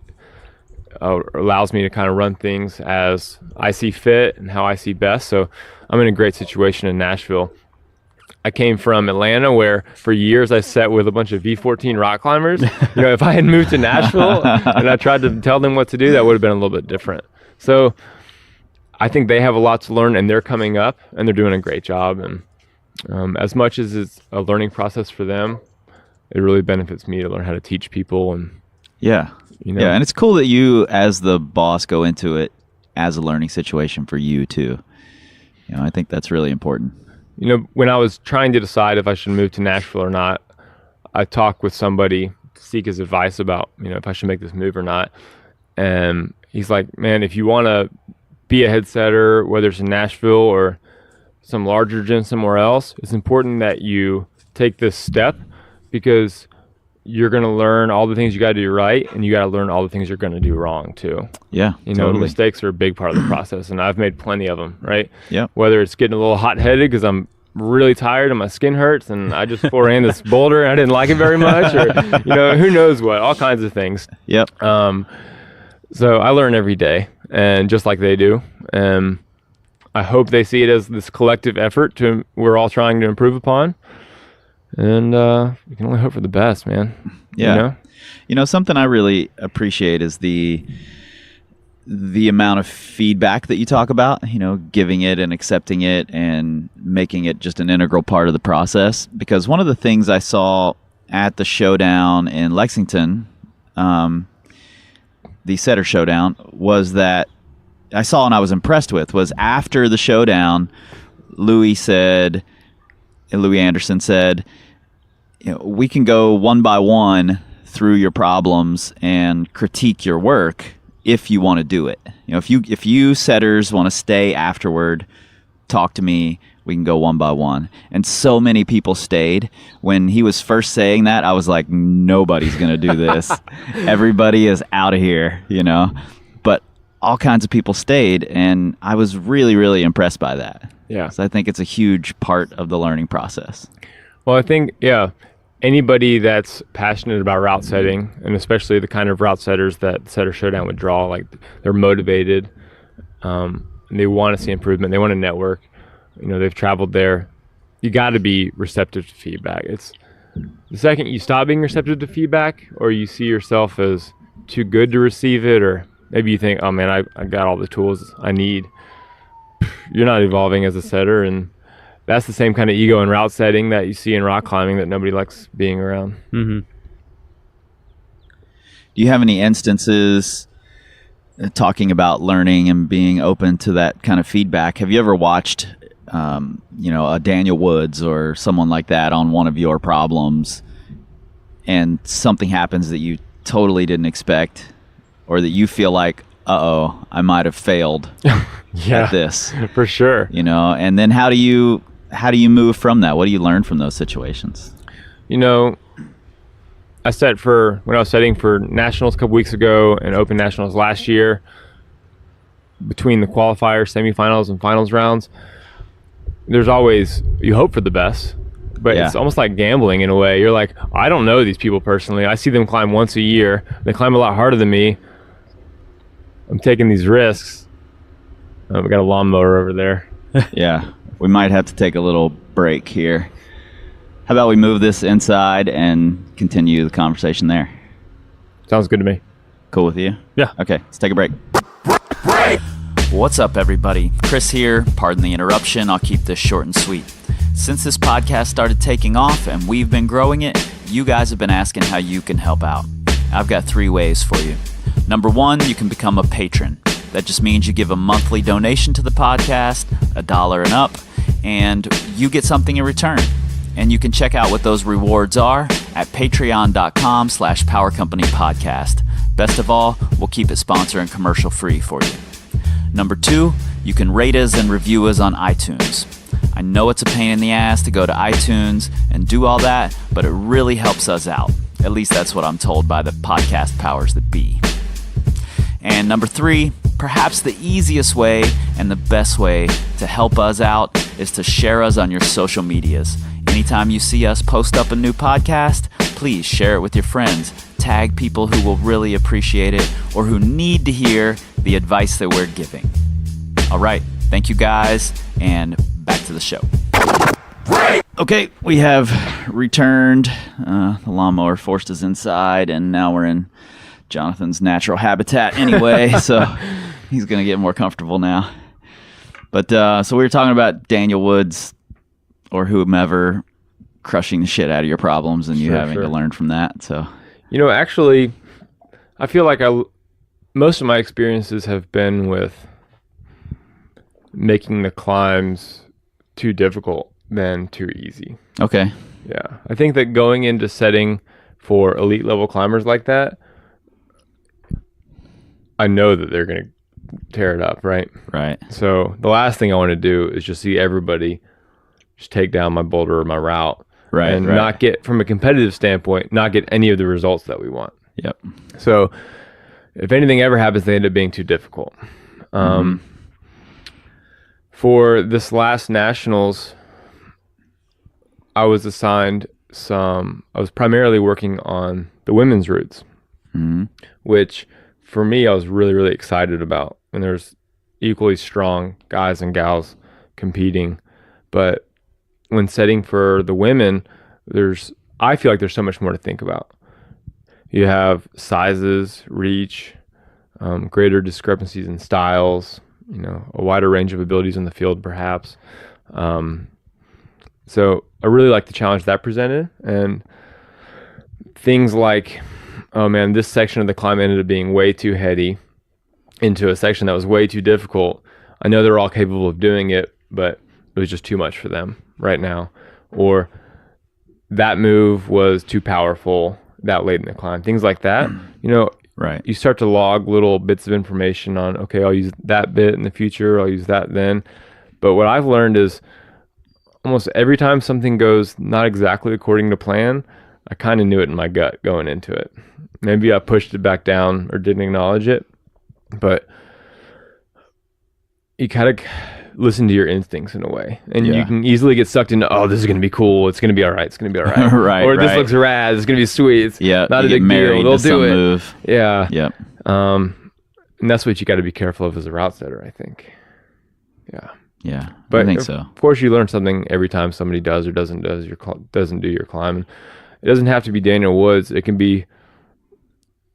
allows me to kind of run things as I see fit and how I see best. So I'm in a great situation in Nashville. I came from Atlanta, where for years I sat with a bunch of V14 rock climbers. You know, if I had moved to Nashville and I tried to tell them what to do, that would have been a little bit different. So I think they have a lot to learn, and they're coming up, and they're doing a great job. And as much as it's a learning process for them, it really benefits me to learn how to teach people. And you know, and it's cool that you, as the boss, go into it as a learning situation for you too. You know, I think that's really important. You know, when I was trying to decide if I should move to Nashville or not, I talked with somebody to seek his advice about, you know, if I should make this move or not. And he's like, man, if you want to be a head setter, whether it's in Nashville or some larger gym somewhere else, it's important that you take this step, because you're going to learn all the things you got to do right, and you got to learn all the things you're going to do wrong too. Yeah, you know, mistakes are a big part of the process, and I've made plenty of them, right? Yeah. Whether it's getting a little hot-headed because I'm really tired and my skin hurts and I just forehand this boulder and I didn't like it very much, or, you know, who knows what, all kinds of things. Yep. So I learn every day, and just like they do. And I hope they see it as this collective effort we're all trying to improve upon. And we can only hope for the best, man. Yeah. You know, something I really appreciate is the amount of feedback that you talk about, you know, giving it and accepting it and making it just an integral part of the process. Because one of the things I saw at the showdown in Lexington, the setter showdown, was that I saw and I was impressed with was after the showdown, Louis Anderson said, you know, we can go one by one through your problems and critique your work if you want to do it. You know, if you setters want to stay afterward, talk to me, we can go one by one. And so many people stayed. When he was first saying that, I was like, nobody's going to do this. Everybody is out of here, you know. But all kinds of people stayed, and I was really, really impressed by that. Yeah. So I think it's a huge part of the learning process. Well, I think, anybody that's passionate about route setting, and especially the kind of route setters that Setter Showdown would draw, like they're motivated, and they want to see improvement. They want to network. They've traveled there. You got to be receptive to feedback. It's the second you stop being receptive to feedback, or you see yourself as too good to receive it, or maybe you think, oh man, I got all the tools I need. You're not evolving as a setter, and that's the same kind of ego in route setting that you see in rock climbing that nobody likes being around. Mm-hmm. Do you have any instances talking about learning and being open to that kind of feedback? Have you ever watched, a Daniel Woods or someone like that on one of your problems, and something happens that you totally didn't expect, or that you feel like, uh-oh, I might have failed at this? For sure. And then how do you move from that? What do you learn from those situations? When I was setting for nationals a couple weeks ago and open nationals last year, between the qualifiers, semifinals, and finals rounds, there's always, you hope for the best, but it's almost like gambling in a way. You're like, I don't know these people personally. I see them climb once a year. They climb a lot harder than me. I'm taking these risks. We got a lawnmower over there. Yeah, we might have to take a little break here. How about we move this inside and continue the conversation there? Sounds good to me. Cool with you? Yeah. Okay, let's take a break. What's up, everybody? Chris here. Pardon the interruption. I'll keep this short and sweet. Since this podcast started taking off and we've been growing it, you guys have been asking how you can help out. I've got 3 ways for you. Number 1, you can become a patron. That just means you give a monthly donation to the podcast, $1 and up, and you get something in return. And you can check out what those rewards are at patreon.com/powercompanypodcast. Best of all, we'll keep it sponsor and commercial free for you. Number 2, you can rate us and review us on iTunes. I know it's a pain in the ass to go to iTunes and do all that, but it really helps us out. At least that's what I'm told by the podcast powers that be. And number 3, perhaps the easiest way and the best way to help us out is to share us on your social medias. Anytime you see us post up a new podcast, please share it with your friends. Tag people who will really appreciate it or who need to hear the advice that we're giving. All right, thank you guys, and back to the show. Okay, we have returned. The lawnmower forced us inside, and now we're in Jonathan's natural habitat anyway, so he's going to get more comfortable now. But so we were talking about Daniel Woods or whomever crushing the shit out of your problems and you having to learn from that. So, actually, I feel like most of my experiences have been with making the climbs too difficult than too easy. Okay. Yeah. I think that going into setting for elite level climbers like that, I know that they're going to tear it up, right? Right. So the last thing I want to do is just see everybody just take down my boulder or my route. Right. And not get, from a competitive standpoint, not get any of the results that we want. Yep. So if anything ever happens, they end up being too difficult. For this last nationals, I was assigned I was primarily working on the women's routes, which for me, I was really, really excited about. And there's equally strong guys and gals competing. But when setting for the women, I feel like there's so much more to think about. You have sizes, reach, greater discrepancies in styles, a wider range of abilities in the field, perhaps. So I really like the challenge that presented, and things like, oh man, this section of the climb ended up being way too heady into a section that was way too difficult. I know they're all capable of doing it, but it was just too much for them right now. Or that move was too powerful that late in the climb. Things like that. Right. You start to log little bits of information on, okay, I'll use that bit in the future, I'll use that then. But what I've learned is almost every time something goes not exactly according to plan, I kind of knew it in my gut going into it. Maybe I pushed it back down or didn't acknowledge it, but you kind of listen to your instincts in a way, and you can easily get sucked into, oh, this is going to to be cool, it's going to be all right, it's going to be all right. Right. Or this looks rad, it's going to be sweet, it's not a big deal, they'll do it. Move. Yeah. Yep. And that's what you got to be careful of as a route setter, I think. Yeah, But I think of so. Of course, you learn something every time somebody does or doesn't do your climb. And it doesn't have to be Daniel Woods. It can be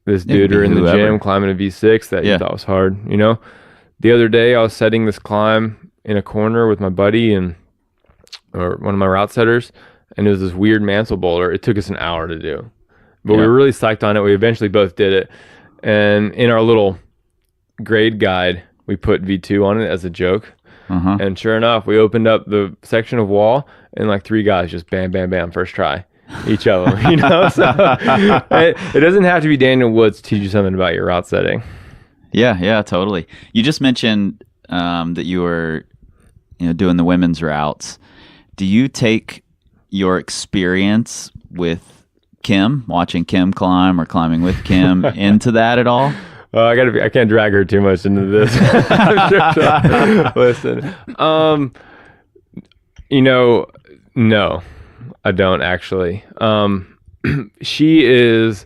this dude or in the whoever. gym climbing a V6 that you thought was hard. You know, the other day I was setting this climb in a corner with my buddy or one of my route setters, and it was this weird mantle boulder. It took us an hour to do, but we were really psyched on it. We eventually both did it, and in our little grade guide, we put V2 on it as a joke. And sure enough, we opened up the section of wall, and like 3 guys just bam, bam, bam, first try, each of them. You know, so it doesn't have to be Daniel Woods to teach you something about your route setting. Yeah, totally. You just mentioned that you were, doing the women's routes. Do you take your experience with Kim, watching Kim climb or climbing with Kim, into that at all? I can't drag her too much into this. Listen, no, I don't actually. She is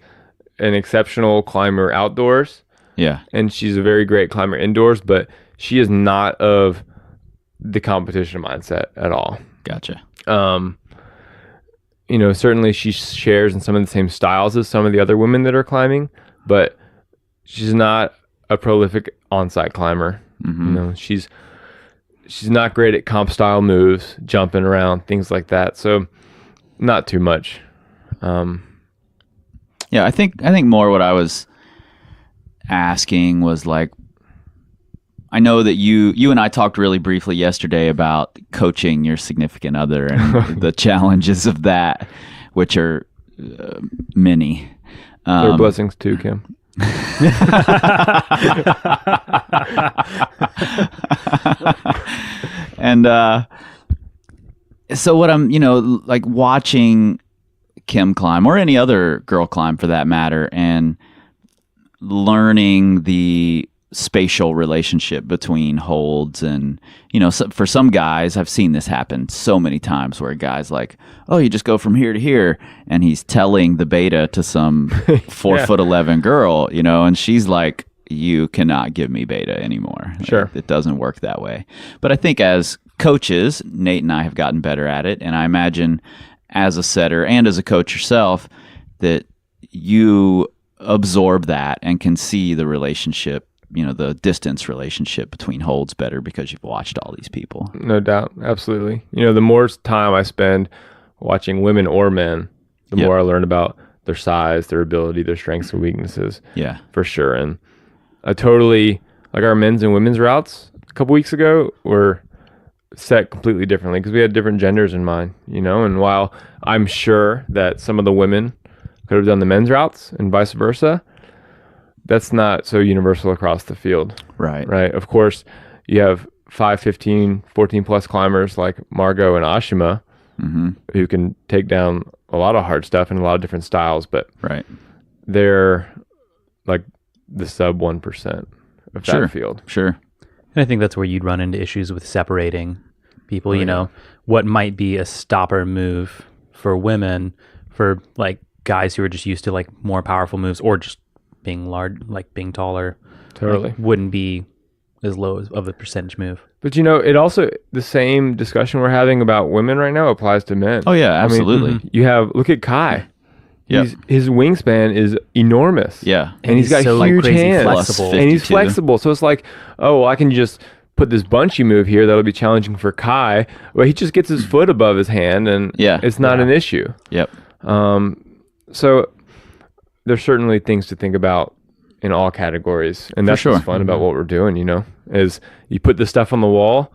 an exceptional climber outdoors. Yeah. And she's a very great climber indoors, but she is not of the competition mindset at all. Gotcha. Certainly she shares in some of the same styles as some of the other women that are climbing, but she's not a prolific on-site climber. She's not great at comp style moves, jumping around, things like that. So not too much. Yeah, I think more what I was asking was like, I know that you and I talked really briefly yesterday about coaching your significant other and the challenges of that, which are many. There are blessings too, Kim. And so what I'm, like watching Kim climb, or any other girl climb for that matter, and learning the spatial relationship between holds, and for some guys, I've seen this happen so many times where a guy's like, oh, you just go from here to here, and he's telling the beta to some 4'11" girl, and she's like, you cannot give me beta anymore. Sure. It doesn't work that way. But I think as coaches, Nate and I have gotten better at it, and I imagine as a setter and as a coach yourself, that you absorb that and can see the relationship, the distance relationship between holds better because you've watched all these people. No doubt. Absolutely. The more time I spend watching women or men, the more I learn about their size, their ability, their strengths and weaknesses. Yeah. For sure. And I totally, like our men's and women's routes a couple weeks ago were set completely differently because we had different genders in mind, and while I'm sure that some of the women could have done the men's routes and vice versa, that's not so universal across the field. Right. Of course, you have 5, 15, 14 plus climbers like Margot and Ashima who can take down a lot of hard stuff in a lot of different styles, but they're like the sub 1% of that field. Sure. And I think that's where you'd run into issues with separating people, what might be a stopper move for women, for like guys who are just used to like more powerful moves, or just being large, like being taller. Totally. Like, wouldn't be as low of a percentage move. But it also, the same discussion we're having about women right now applies to men. Oh yeah, absolutely. Look at Kai. Yeah. His wingspan is enormous. Yeah. And he's got so huge crazy hands. flexible. And he's flexible. So it's like, oh, I can just put this bunchy move here that'll be challenging for Kai. Well, he just gets his foot above his hand, and it's not an issue. Yep. So there's certainly things to think about in all categories. And that's what's fun about what we're doing, is you put the stuff on the wall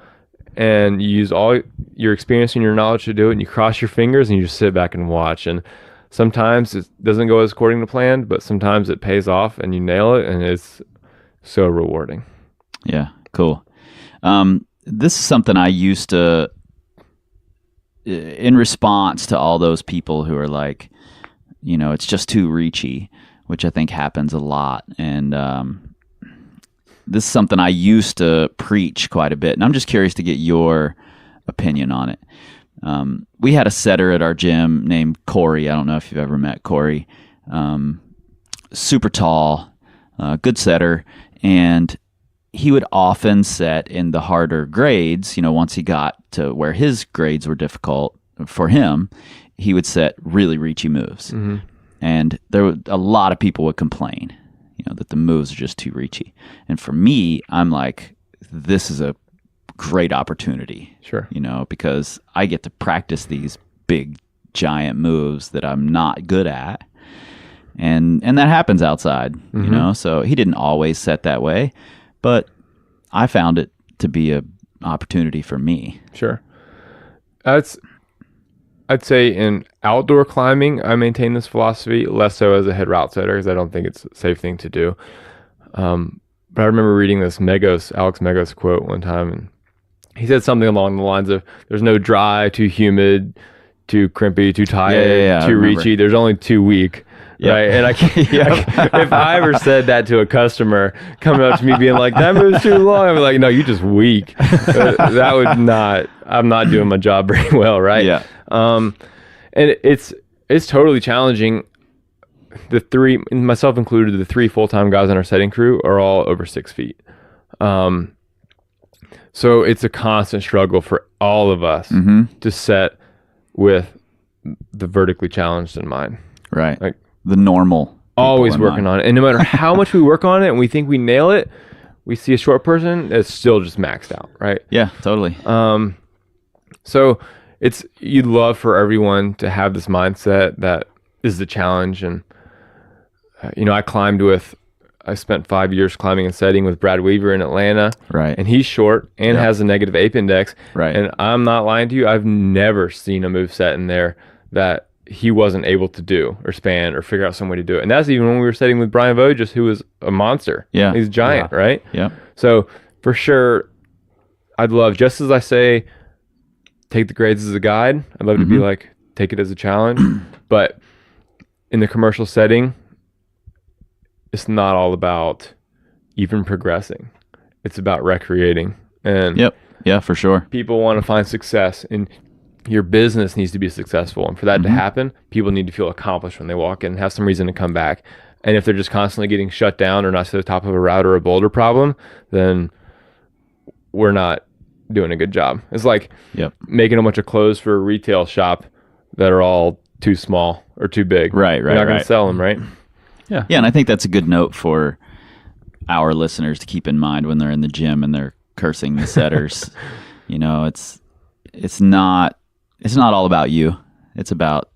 and you use all your experience and your knowledge to do it, and you cross your fingers and you just sit back and watch. And sometimes it doesn't go as according to plan, but sometimes it pays off and you nail it, and it's so rewarding. Yeah, cool. This is something I used to, in response to all those people who are like, it's just too reachy, which I think happens a lot. And this is something I used to preach quite a bit, and I'm just curious to get your opinion on it. We had a setter at our gym named Corey. I don't know if you've ever met Corey. Super tall, good setter, and he would often set in the harder grades, once he got to where his grades were difficult for him, he would set really reachy moves. And a lot of people would complain, that the moves are just too reachy. And for me, I'm like, this is a great opportunity. Sure. Because I get to practice these big, giant moves that I'm not good at. And that happens outside, so he didn't always set that way, but I found it to be a opportunity for me. Sure. I'd say in outdoor climbing, I maintain this philosophy, less so as a head route setter, because I don't think it's a safe thing to do. But I remember reading this Alex Megos quote one time, and he said something along the lines of, there's no dry, too humid, too crimpy, too tired, too reachy. There's only too weak. Yep. Right. And I can't, if I ever said that to a customer coming up to me being like, that move's too long, I'd be like, no, you're just weak. That would not, I'm not doing my job very well. Right. Yeah. And it's totally challenging. The three, myself included, the 3 full-time guys on our setting crew are all over 6 feet. So it's a constant struggle for all of us to set with the vertically challenged in mind. Right. Like, the normal. Always working on it. And no matter how much we work on it and we think we nail it, we see a short person that's still just maxed out, right? Yeah, totally. So you'd love for everyone to have this mindset that is the challenge. And, I spent 5 years climbing and setting with Brad Weaver in Atlanta. Right. And he's short and has a negative ape index. Right. And I'm not lying to you. I've never seen a move set in there that he wasn't able to do or span or figure out some way to do it. And that's even when we were setting with Brian Voges, who was a monster. Yeah. He's giant, right? Yeah. So for sure, I'd love, just as I say, take the grades as a guide, I'd love to be like, take it as a challenge. But in the commercial setting, it's not all about even progressing. It's about recreating. And Yep. Yeah, for sure. people want to find success, and your business needs to be successful. And for that to happen, people need to feel accomplished when they walk in and have some reason to come back. And if they're just constantly getting shut down or not to the top of a route or a boulder problem, then we're not doing a good job. It's like making a bunch of clothes for a retail shop that are all too small or too big. Right. You're not going to sell them, right? Yeah, and I think that's a good note for our listeners to keep in mind when they're in the gym and they're cursing the setters. It's not all about you. It's about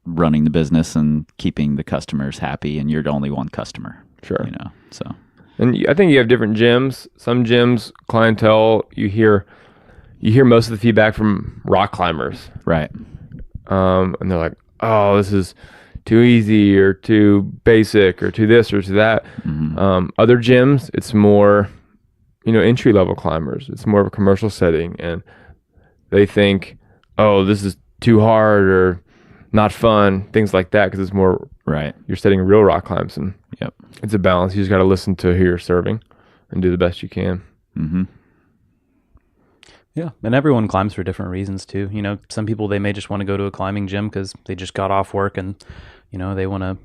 running the business and keeping the customers happy, and you're the only one customer. Sure. So. And I think you have different gyms. Some gyms, clientele, you hear most of the feedback from rock climbers. Right. And they're like, oh, this is too easy or too basic or too this or too that. Other gyms, it's more, entry level climbers. It's more of a commercial setting, and they think, oh, this is too hard or not fun, things like that, because it's more you're setting real rock climbs, and it's a balance. You just got to listen to who you're serving and do the best you can. Yeah, and everyone climbs for different reasons too. Some people, they may just want to go to a climbing gym because they just got off work and they want to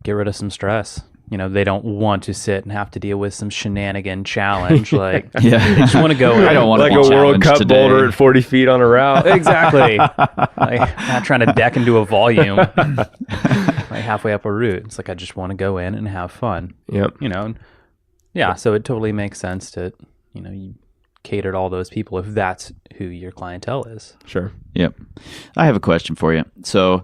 get rid of some stress. They don't want to sit and have to deal with some shenanigan challenge. Like, they just want to go in. I don't want like to be a World Cup today. boulder at 40 feet on a route. Exactly. Like, not trying to deck into a volume like halfway up a route. It's like, I just want to go in and have fun. Yep. So it totally makes sense to, you cater to all those people if that's who your clientele is. Sure. Yep. I have a question for you. So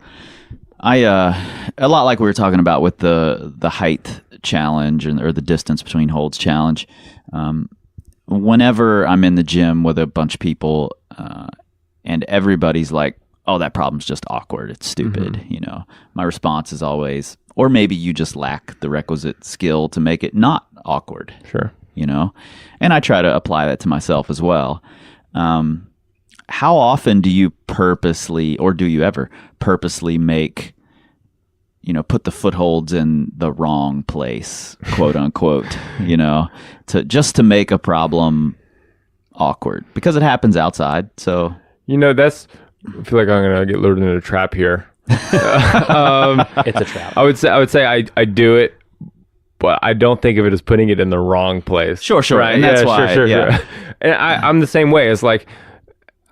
a lot like we were talking about with the height challenge or the distance between holds challenge. Whenever I'm in the gym with a bunch of people, and everybody's like, "Oh, that problem's just awkward. It's stupid." My response is always, or maybe you just lack the requisite skill to make it not awkward. Sure. And I try to apply that to myself as well. How often do you purposely, or do you ever purposely make, put the footholds in the wrong place, quote unquote, to make a problem awkward? Because it happens outside. So, I feel like I'm going to get lured into a trap here. It's a trap. I would say I do it but I don't think of it as putting it in the wrong place. Sure. Right? And that's why, Sure. And I'm the same way. It's like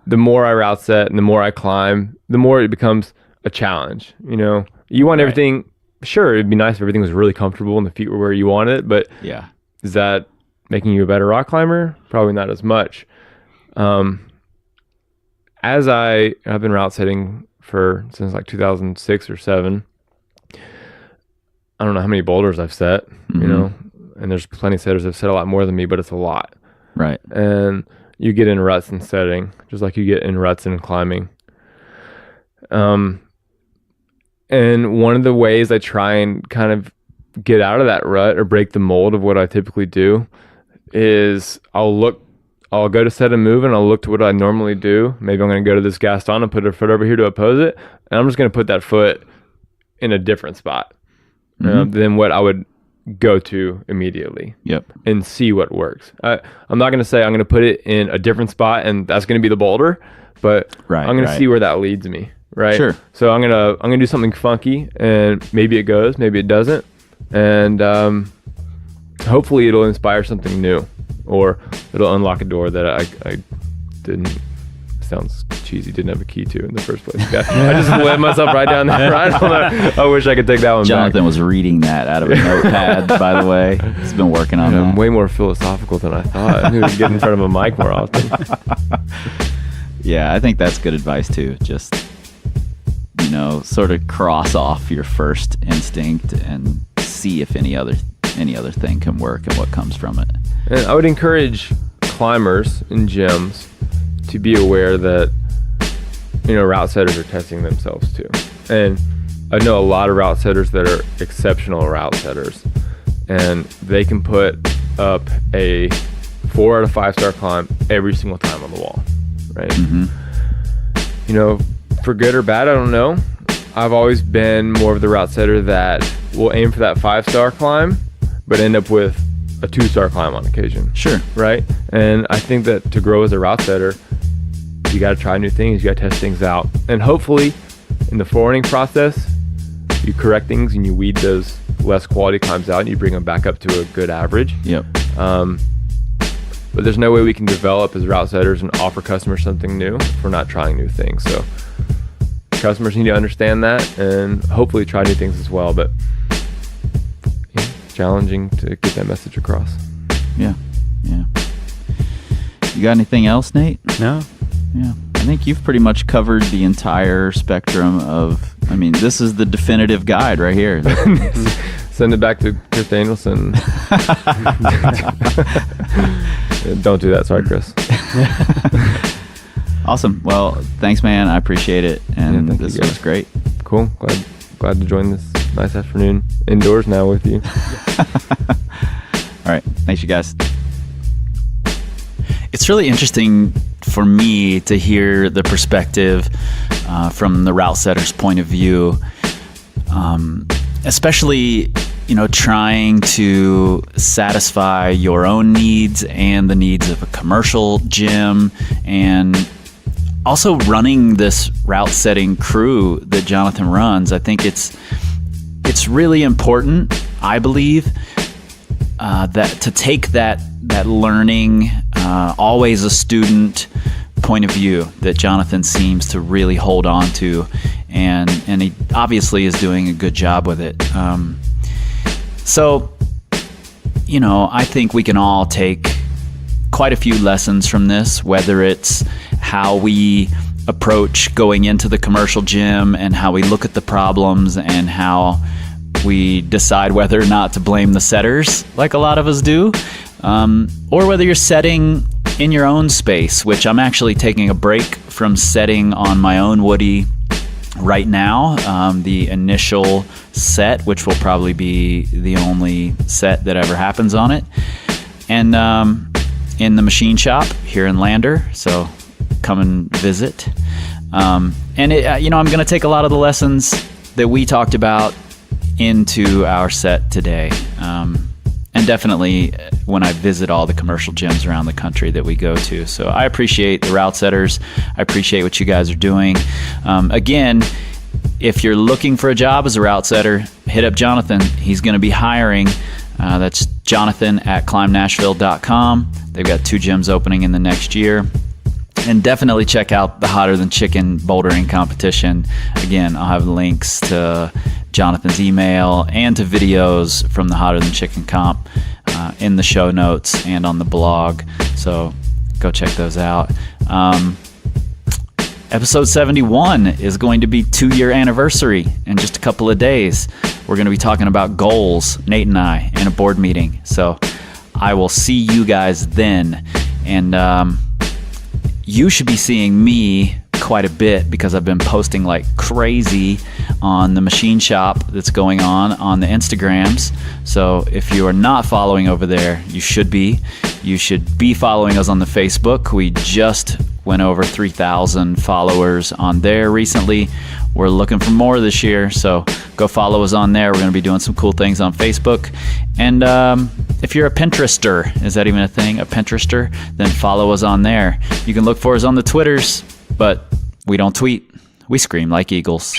the more I route set and the more I climb, the more it becomes a challenge. You know, you want everything. Sure, it'd be nice if everything was really comfortable and the feet were where you wanted it, but is that making you a better rock climber? Probably not as much. As I've been route setting since like 2006 or 7. I don't know how many boulders I've set, you know, and there's plenty of setters that have set a lot more than me, but it's a lot. Right. And you get in ruts and setting, just like you get in ruts and climbing. And one of the ways I try and kind of get out of that rut or break the mold of what I typically do is I'll go to set a move and I'll look to what I normally do. Maybe I'm going to go to this Gaston and put a foot over here to oppose it. And I'm just going to put that foot in a different spot than what I would go to immediately. And see what works. I'm not going to say I'm going to put it in a different spot and that's going to be the boulder, but I'm going to see where that leads me. Right. Sure. So I'm gonna do something funky, and maybe it goes, maybe it doesn't, and hopefully it'll inspire something new, or it'll unlock a door that I didn't. Sounds cheesy. Didn't have a key to in the first place. I just led myself right down there. I don't know. I wish I could take that one Jonathan back. was reading that out of a notepad, by the way. He's been working on that. I'm way more philosophical than I thought. I need to get in front of a mic more often. Yeah, I think that's good advice too. Just, you know, sort of cross off your first instinct and see if any other thing can work and what comes from it. And I would encourage climbers in gyms to be aware that, you know, route setters are testing themselves too. And I know a lot of route setters that are exceptional route setters, and they can put up a 4 out of 5 star climb every single time on the wall, right? You know, for good or bad, I don't know. I've always been more of the route setter that will aim for that 5-star climb, but end up with a 2-star climb on occasion. Sure. Right? And I think that to grow as a route setter, you got to try new things, you got to test things out. And hopefully, in the forwarding process, you correct things and you weed those less quality climbs out and you bring them back up to a good average. But there's no way we can develop as route setters and offer customers something new if we're not trying new things. So customers need to understand that and hopefully try new things as well. But challenging to get that message across. Yeah. You got anything else, Nate? No. Yeah. I think you've pretty much covered the entire spectrum of, I mean, this is the definitive guide right here. Send it back to Chris Danielson. Don't do that. Sorry, Chris. Awesome. Well, thanks, man. I appreciate it. And this was great. Cool. Glad to join this nice afternoon indoors now with you. All right. Thanks, you guys. It's really interesting for me to hear the perspective from the route setter's point of view, especially, you know, trying to satisfy your own needs and the needs of a commercial gym, and also running this route setting crew that Jonathan runs. I think it's really important, I believe, that to take that learning, always a student point of view that Jonathan seems to really hold on to, and he obviously is doing a good job with it. So, you know, I think we can all take quite a few lessons from this, whether it's how we approach going into the commercial gym and how we look at the problems and how we decide whether or not to blame the setters, like a lot of us do, or whether you're setting in your own space, which I'm actually taking a break from setting on my own Woody right now. The initial set, which will probably be the only set that ever happens on it, and in the machine shop here in Lander, so come and visit. And you know, I'm going to take a lot of the lessons that we talked about into our set today, and definitely when I visit all the commercial gyms around the country that we go to. So I appreciate the route setters. I appreciate what you guys are doing. Again, if you're looking for a job as a route setter, hit up Jonathan. He's going to be hiring. That's Jonathan at climbnashville.com. They've got 2 gyms opening in the next year. And definitely check out the Hotter Than Chicken bouldering competition. Again, I'll have links to Jonathan's email and to videos from the Hotter Than Chicken comp in the show notes and on the blog. So go check those out. Episode 71 is going to be 2-year anniversary in just a couple of days. We're going to be talking about goals, Nate and I, in a board meeting. So I will see you guys then. And you should be seeing me quite a bit because I've been posting like crazy on the machine shop that's going on the Instagrams. So if you are not following over there, you should be. You should be following us on the Facebook. We just went over 3,000 followers on there recently. We're looking for more this year, so go follow us on there. We're going to be doing some cool things on Facebook. And if you're a Pinterester, is that even a thing? A Pinterester? Then follow us on there. You can look for us on the Twitters, but we don't tweet. We scream like eagles.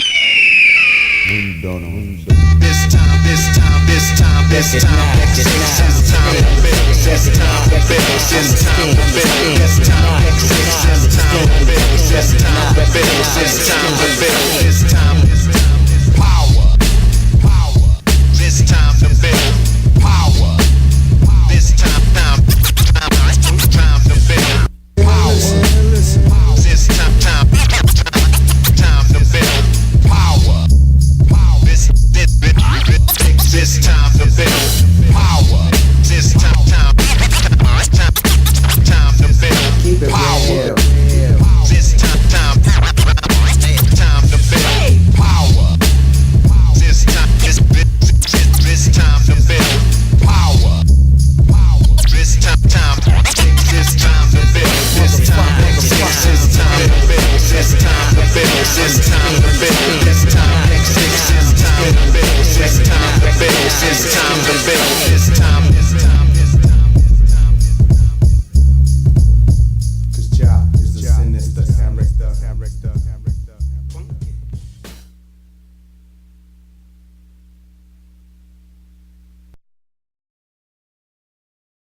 It's time to build.